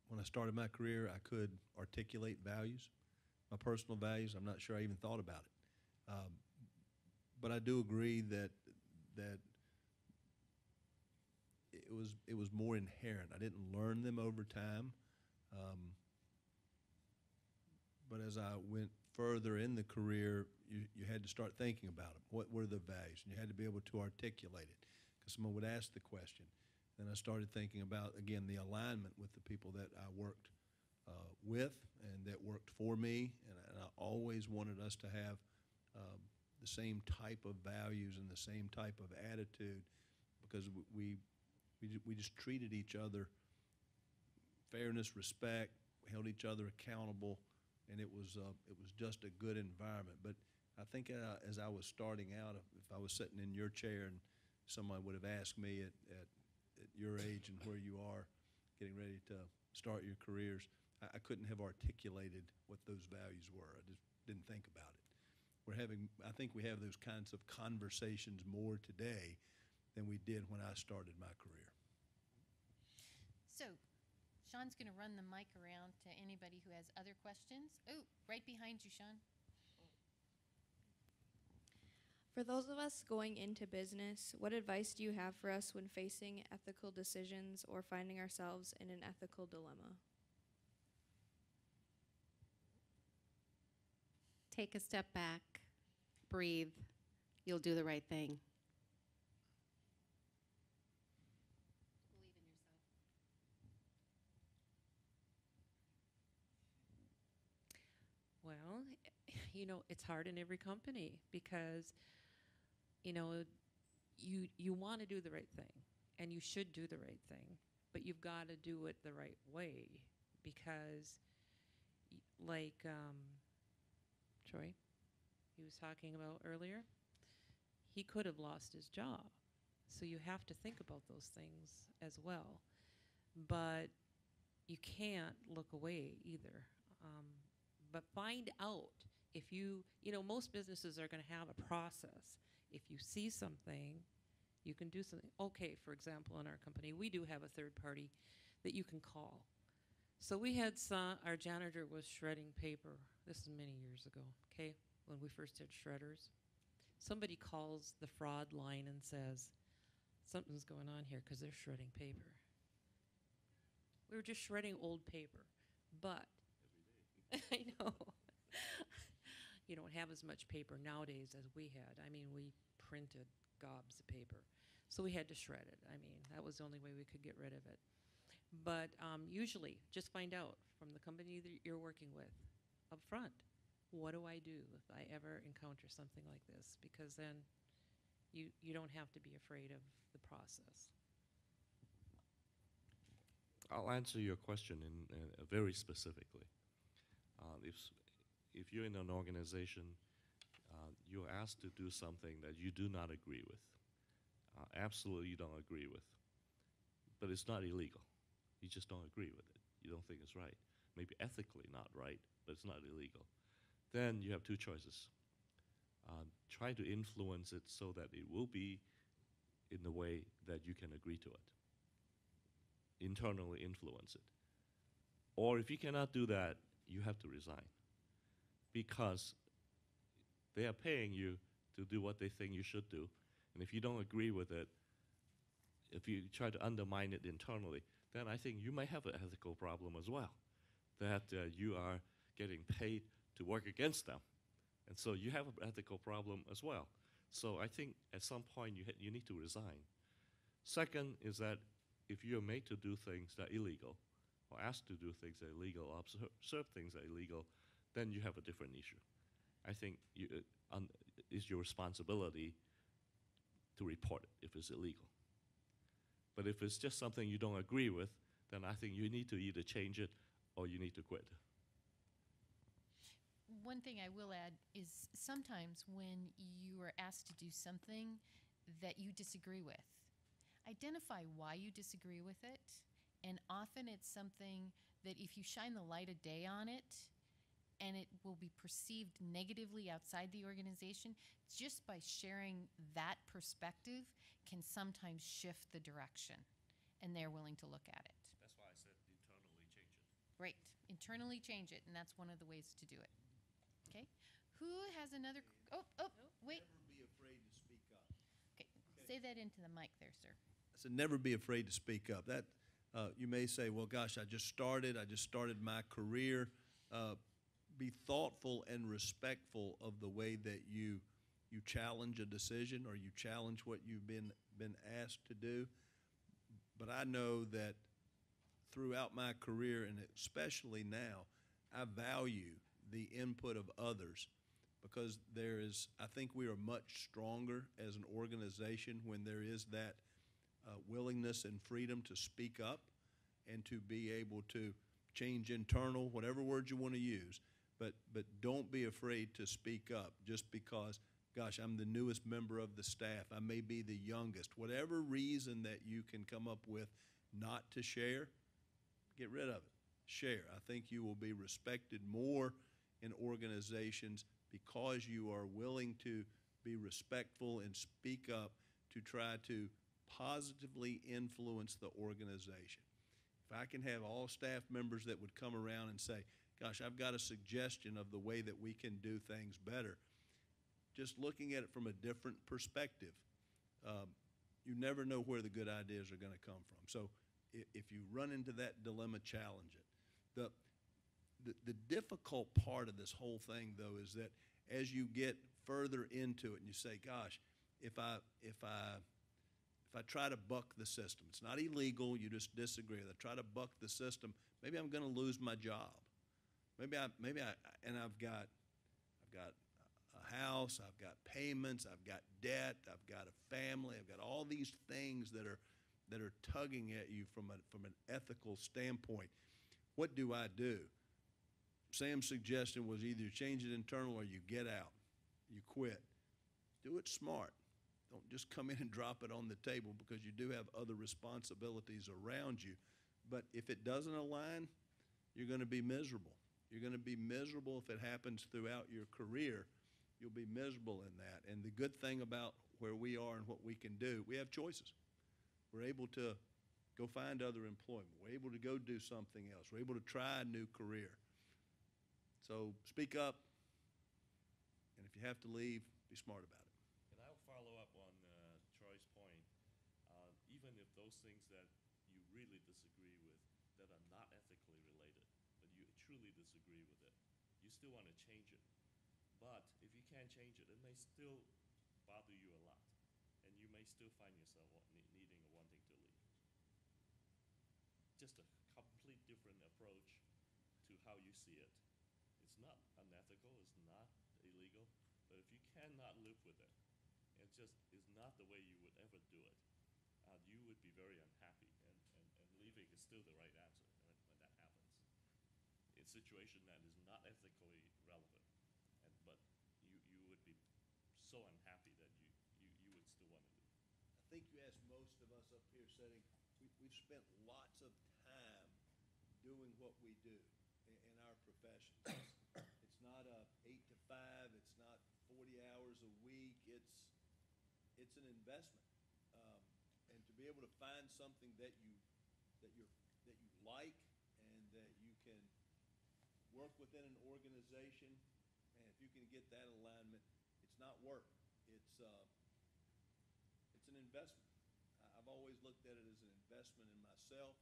when I started my career, I could articulate values, my personal values. I'm not sure I even thought about it. But I do agree that it was more inherent. I didn't learn them over time. But as I went further in the career, you had to start thinking about them. What were the values? And you had to be able to articulate it, because someone would ask the question. Then I started thinking about, again, the alignment with the people that I worked with and that worked for me. And I always wanted us to have the same type of values and the same type of attitude, because we just treated each other fairness, respect, held each other accountable, and it was just a good environment. But I think as I was starting out, if I was sitting in your chair and somebody would have asked me at your age and where you are, getting ready to start your careers, I couldn't have articulated what those values were. I just didn't think about it. I think we have those kinds of conversations more today than we did when I started my career. So, Sean's going to run the mic around to anybody who has other questions. Oh, right behind you, Sean. For those of us going into business, what advice do you have for us when facing ethical decisions or finding ourselves in an ethical dilemma? Take a step back, breathe, you'll do the right thing. Believe in yourself. Well, you know, it's hard in every company because, you know, you want to do the right thing, and you should do the right thing. but you've got to do it the right way because, like Troy, he was talking about earlier, he could have lost his job. So you have to think about those things as well. But you can't look away either. But find out if most businesses are going to have a process. If you see something, you can do something. Okay, for example, in our company, we do have a third party that you can call. So we had our janitor was shredding paper. This is many years ago, okay, when we first had shredders. Somebody calls the fraud line and says, something's going on here because they're shredding paper. We were just shredding old paper, but I know. You don't have as much paper nowadays as we had. I mean, we printed gobs of paper. So we had to shred it. I mean, that was the only way we could get rid of it. But usually, just find out from the company that you're working with up front, what do I do if I ever encounter something like this? Because then you don't have to be afraid of the process. I'll answer your question in very specifically. If you're in an organization, you're asked to do something that you do not agree with, absolutely you don't agree with, but it's not illegal. You just don't agree with it. You don't think it's right. Maybe ethically not right, but it's not illegal. Then you have two choices. Try to influence it so that it will be in the way that you can agree to it. Internally influence it. Or if you cannot do that, you have to resign. Because they are paying you to do what they think you should do. And if you don't agree with it, if you try to undermine it internally, then I think you might have an ethical problem as well, that you are getting paid to work against them. And so you have an ethical problem as well. So I think at some point you need to resign. Second is that if you're made to do things that are illegal, or asked to do things that are illegal, or observe things that are illegal, then you have a different issue. I think it's your responsibility to report it if it's illegal. But if it's just something you don't agree with, then I think you need to either change it or you need to quit. One thing I will add is sometimes when you are asked to do something that you disagree with, identify why you disagree with it, and often it's something that if you shine the light of day on it, and it will be perceived negatively outside the organization, just by sharing that perspective can sometimes shift the direction, and they're willing to look at it. That's why I said internally change it. Right, internally change it, and that's one of the ways to do it. Okay, who has another, wait. Never be afraid to speak up. Okay, say that into the mic there, sir. I said, never be afraid to speak up. That you may say, well, gosh, I just started my career. Be thoughtful and respectful of the way that you challenge a decision or you challenge what you've been asked to do. But I know that throughout my career, and especially now, I value the input of others because I think we are much stronger as an organization when there is that willingness and freedom to speak up and to be able to change internal, whatever word you want to use. But don't be afraid to speak up just because, gosh, I'm the newest member of the staff. I may be the youngest. Whatever reason that you can come up with not to share, get rid of it. Share. I think you will be respected more in organizations because you are willing to be respectful and speak up to try to positively influence the organization. If I can have all staff members that would come around and say, gosh, I've got a suggestion of the way that we can do things better, just looking at it from a different perspective, you never know where the good ideas are going to come from. So if you run into that dilemma, challenge it. The difficult part of this whole thing, though, is that as you get further into it and you say, gosh, if I try to buck the system, it's not illegal, you just disagree. If I try to buck the system, maybe I'm going to lose my job. Maybe I've got a house, I've got payments, I've got debt, I've got a family, I've got all these things that that are tugging at you from an ethical standpoint. What do I do? Sam's suggestion was either you change it internal or you get out, you quit. Do it smart. Don't just come in and drop it on the table, because you do have other responsibilities around you. But if it doesn't align, you're going to be miserable. You're going to be miserable if it happens throughout your career. You'll be miserable in that. And the good thing about where we are and what we can do, we have choices. We're able to go find other employment. We're able to go do something else. We're able to try a new career. So speak up, and if you have to leave, be smart about it. And I'll follow up on Troy's point. Even if those things that you really disagree with, that are not ethically related, but you truly disagree with it, you still want to change it. But if you can't change it, it may still bother you a lot, and you may still find yourself needing or wanting to leave. Just a complete different approach to how you see it. It's not unethical, it's not illegal, but if you cannot live with it, it just is not the way you would ever do it, you would be very unhappy, and leaving is still the right answer when that happens. It's a situation that is not ethically relevant, but you would be so unhappy that you would still want to leave. I think you asked most of us up here sitting, we've spent lots of time doing what we do in our professions. It's not a 8 to 5. It's not 40 hours a week. It's an investment, and to be able to find something that you like and that you can work within an organization, and if you can get that alignment, it's not work. It's an investment. I've always looked at it as an investment in myself,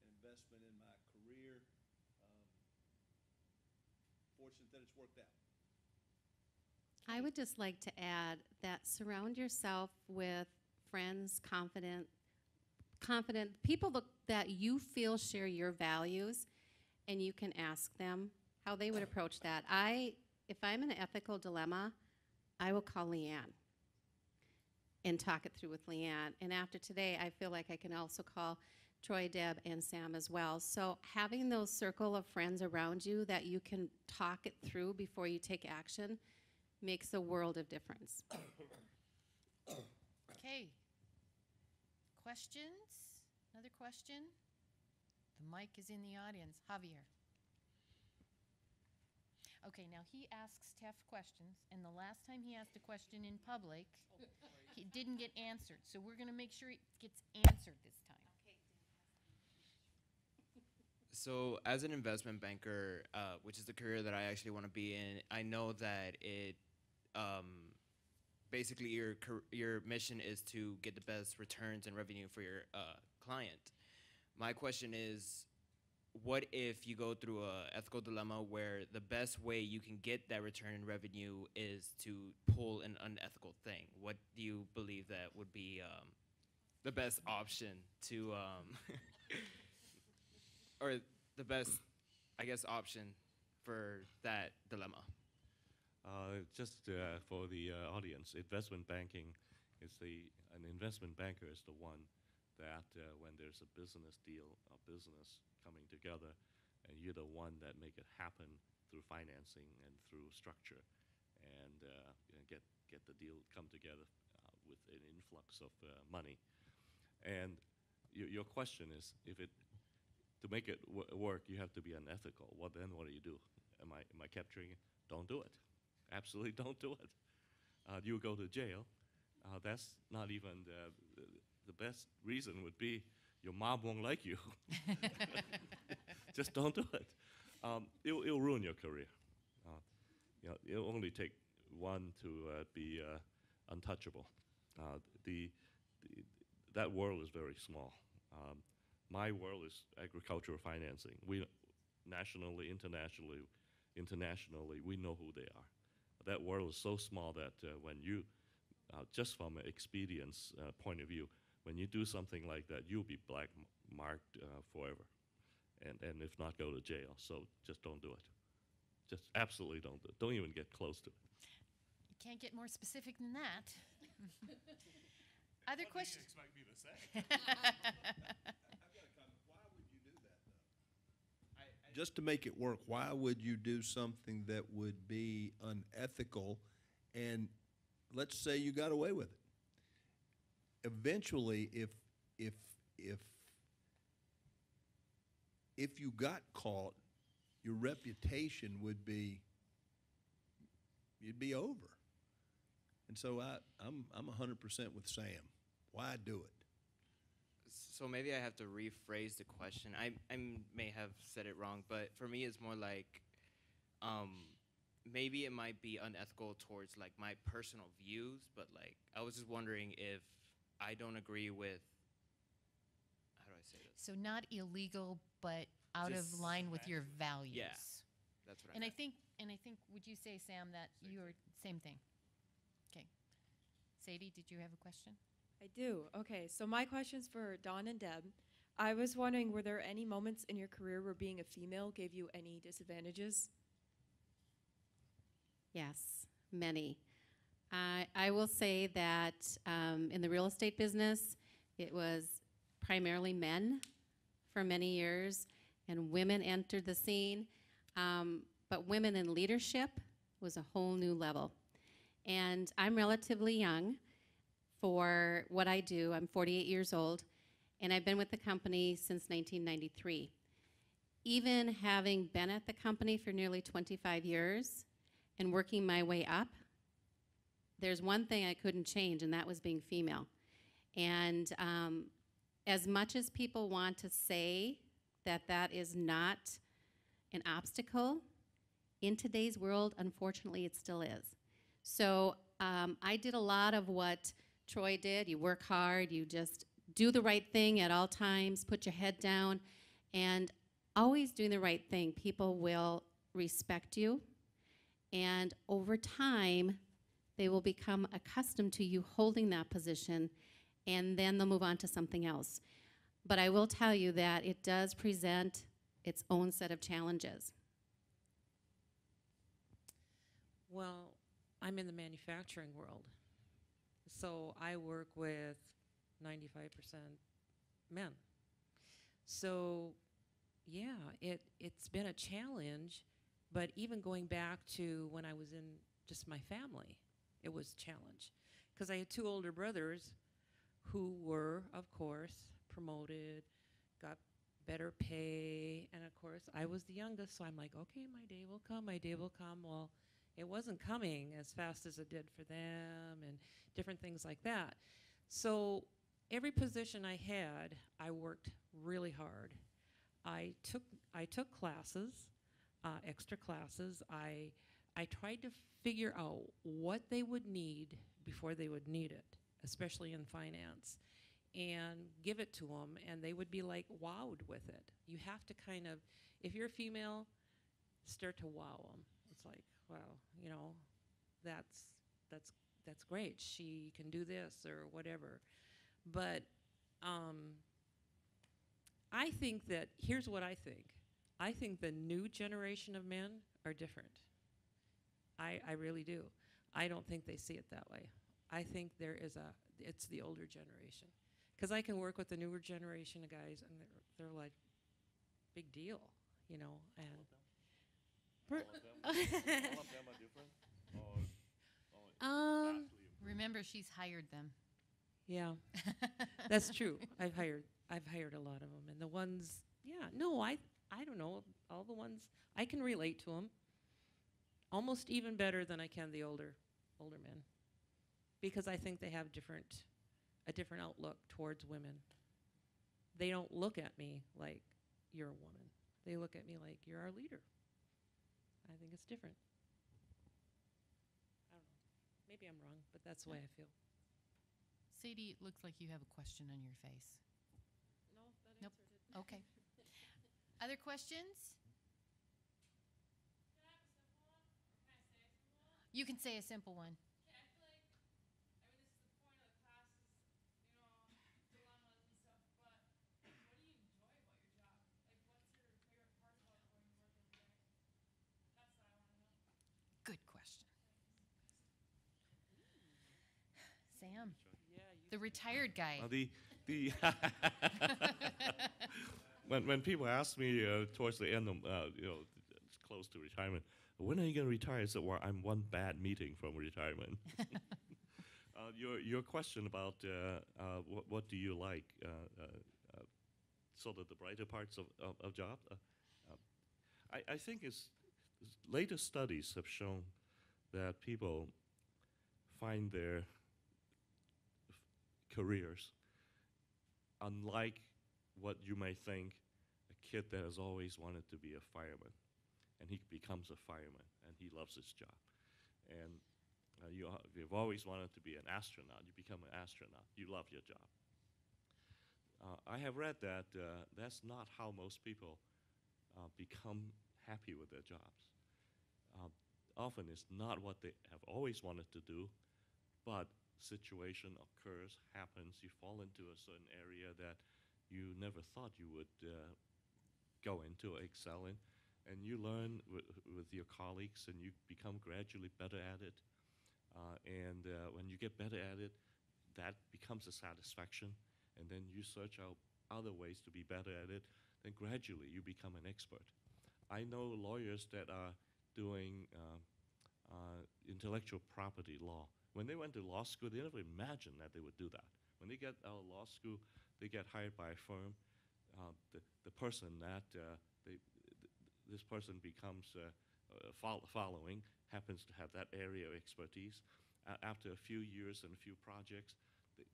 an investment in my career. Fortunate that it's worked out. I would just like to add that surround yourself with friends, confident people that you feel share your values, and you can ask them how they would approach that. If I'm in an ethical dilemma, I will call Leanne and talk it through with Leanne. And after today, I feel like I can also call Troy, Deb, and Sam as well. So having those circle of friends around you that you can talk it through before you take action makes a world of difference. Okay. Questions? Another question? The mic is in the audience. Javier. Okay, now he asks tough questions, and the last time he asked a question in public, it didn't get answered. So we're going to make sure it gets answered this time. So as an investment banker, which is the career that I actually want to be in, I know that it basically your mission is to get the best returns and revenue for your client. My question is, what if you go through a ethical dilemma where the best way you can get that return in revenue is to pull an unethical thing? What do you believe that would be the best option to or the best, I guess, option for that dilemma? Just for the audience, investment banking is an investment banker is the one that when there's a business deal, a business coming together, and you're the one that make it happen through financing and through structure, and get the deal come together with an influx of money. And your question is, to make it work, you have to be unethical. What do you do? Am I capturing it? Don't do it. Absolutely don't do it. You go to jail. That's not even the best reason would be your mom won't like you. Just don't do it. It'll ruin your career. It'll only take one to be untouchable. That world is very small. My world is agricultural financing. We nationally, internationally, we know who they are. That world is so small that when you, just from an expedience point of view, when you do something like that, you'll be black marked forever, and if not, go to jail. So just don't do it. Just absolutely don't do it. Don't even get close to it. You can't get more specific than that. Other questions? Expect me to say? Just to make it work, why would you do something that would be unethical? And let's say you got away with it. Eventually, if if you got caught, your reputation would be, you'd be over. And so I'm 100% with Sam. Why do it? So maybe I have to rephrase the question. I may have said it wrong, but for me, it's more like maybe it might be unethical towards like my personal views, but like I was just wondering if I don't agree with, how do I say this? So not illegal, but out of Just line with your values. Yeah, that's what I And I meant. think, would you say, Sam, that you're same thing? Okay. Sadie, did you have a question? I do. Okay, so my question's for Dawn and Deb. I was wondering, were there any moments in your career where being a female gave you any disadvantages? Yes, many. I will say that in the real estate business, it was primarily men for many years, and women entered the scene. But women in leadership was a whole new level. And I'm relatively young for what I do. I'm 48 years old, and I've been with the company since 1993. Even having been at the company for nearly 25 years and working my way up, there's one thing I couldn't change, and that was being female. And as much as people want to say that that is not an obstacle, in today's world, unfortunately, it still is. So I did a lot of what Troy did. You work hard, you just do the right thing at all times, put your head down, and always doing the right thing. People will respect you, and over time, they will become accustomed to you holding that position, and then they'll move on to something else. But I will tell you that it does present its own set of challenges. Well, I'm in the manufacturing world, so I work with 95% men. So, yeah, it's been a challenge, but even going back to when I was in just my family, it was a challenge. Because I had two older brothers who were, of course, promoted, got better pay, and of course, I was the youngest, so I'm like, okay, my day will come, my day will come. Well, it wasn't coming as fast as it did for them, and different things like that. So every position I had, I worked really hard. I took classes, extra classes. I tried to figure out what they would need before they would need it, especially in finance, and give it to them, and they would be like wowed with it. You have to kind of, if you're a female, start to wow them. It's like, wow, you know, that's great. She can do this or whatever. But I think that, here's what I think. I think the new generation of men are different. I really do. I don't think they see it that way. I think it's the older generation. Because I can work with the newer generation of guys, and they're like, big deal, you know. And All of them are different? Or Remember, she's hired them. yeah, that's true. I've hired a lot of them, and the ones, yeah, no, I don't know, all the ones I can relate to them almost even better than I can the older men, because I think they have a different outlook towards women. They don't look at me like you're a woman. They look at me like you're our leader. I think it's different. I don't know. Maybe I'm wrong, but that's the way I feel. Sadie, it looks like you have a question on your face. No, that Nope. answered it. Okay. Other questions? You can say a simple one. Good question. Sam. Yeah, you The retired guy. The when people ask me towards the end of it's close to retirement, when are you going to retire? I said, well, I'm one bad meeting from retirement. Your question about what do you like, sort of the brighter parts of job. I think latest studies have shown that people find their careers, unlike what you may think, a kid that has always wanted to be a fireman, and he becomes a fireman, and he loves his job. And you've always wanted to be an astronaut, you become an astronaut, you love your job. I have read that that's not how most people become happy with their jobs. Often it's not what they have always wanted to do, but situation occurs, happens, you fall into a certain area that you never thought you would go into or excel in, and you learn with your colleagues, and you become gradually better at it. And when you get better at it, that becomes a satisfaction, and then you search out other ways to be better at it, then gradually you become an expert. I know lawyers that are doing intellectual property law. When they went to law school, they never imagined that they would do that. When they get out of law school, they get hired by a firm. The person that this person becomes following happens to have that area of expertise. After a few years and a few projects,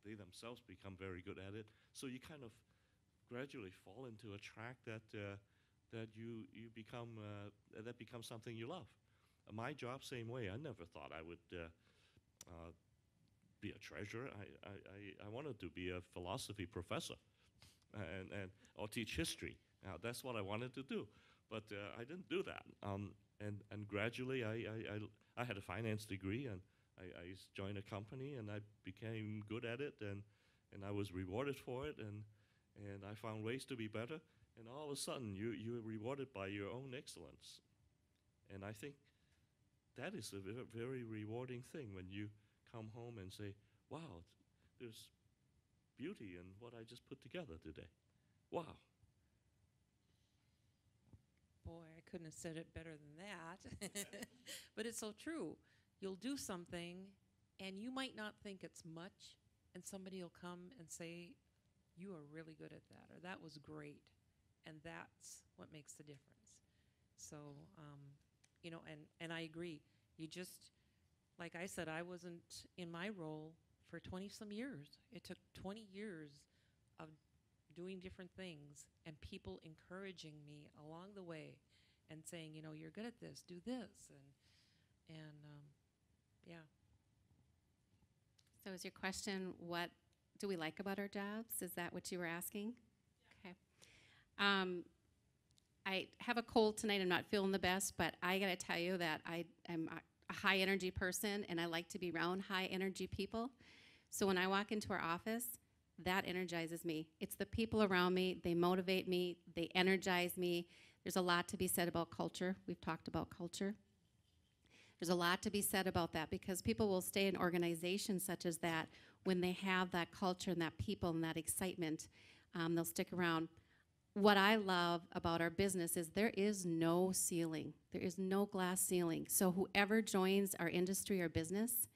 they themselves become very good at it. So you kind of gradually fall into a track that you become that becomes something you love. My job, same way. I never thought I would be a treasurer. I wanted to be a philosophy professor, or teach history. That's what I wanted to do, but I didn't do that. And gradually, I had a finance degree, and I joined a company, and I became good at it, and I was rewarded for it, and I found ways to be better. And all of a sudden, you're rewarded by your own excellence. And I think that is a very rewarding thing when you come home and say, wow, there's beauty in what I just put together today. Wow. Boy, I couldn't have said it better than that. But it's so true. You'll do something, and you might not think it's much, and somebody will come and say, you are really good at that, or that was great. And that's what makes the difference. So, and I agree. You just, like I said, I wasn't in my role for 20-some years. It took 20 years of doing different things and people encouraging me along the way and saying, you're good at this, do this, and yeah. So is your question, what do we like about our jobs? Is that what you were asking? Yeah. Okay. I have a cold tonight. I'm not feeling the best, but I got to tell you that I'm a high energy person, and I like to be around high energy people. So when I walk into our office, that energizes me. It's the people around me. They motivate me. They energize me. There's a lot to be said about culture. We've talked about culture. There's a lot to be said about that, because people will stay in organizations such as that when they have that culture and that people and that excitement. They'll stick around. What I love about our business is there is no ceiling. There is no glass ceiling. So whoever joins our industry or business,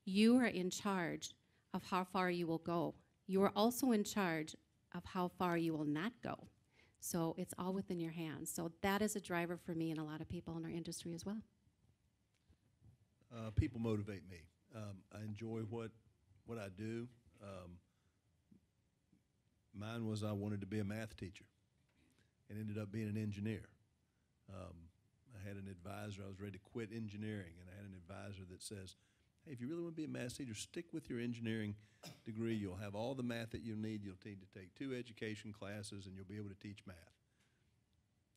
you are in charge of how far you will go. You are also in charge of how far you will not go. So it's all within your hands. So that is a driver for me and a lot of people in our industry as well. People motivate me. I enjoy what I do. Mine was I wanted to be a math teacher and ended up being an engineer. I had an advisor. I was ready to quit engineering, and I had an advisor that says, hey, if you really want to be a math teacher, stick with your engineering degree. You'll have all the math that you'll need. You'll need to take 2 education classes, and you'll be able to teach math.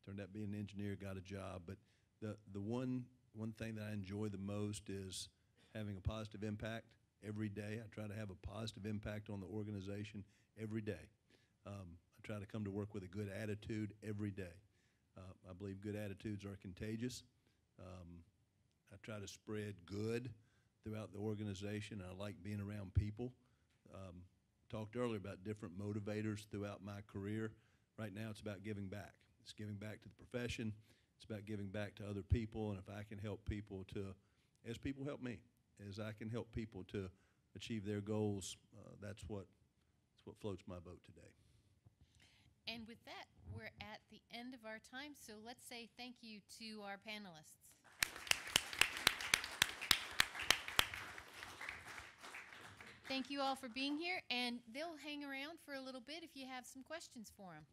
Turned out being an engineer, got a job. But the one thing that I enjoy the most is having a positive impact every day. I try to have a positive impact on the organization every day. I try to come to work with a good attitude every day. I believe good attitudes are contagious. I try to spread good throughout the organization. I like being around people. Talked earlier about different motivators throughout my career. Right now, it's about giving back. It's giving back to the profession. It's about giving back to other people. And if I can help people to, as people help me, as I can help people to achieve their goals, that's what floats my boat today. And with that, we're at the end of our time, so let's say thank you to our panelists. Thank you all for being here, and they'll hang around for a little bit if you have some questions for them.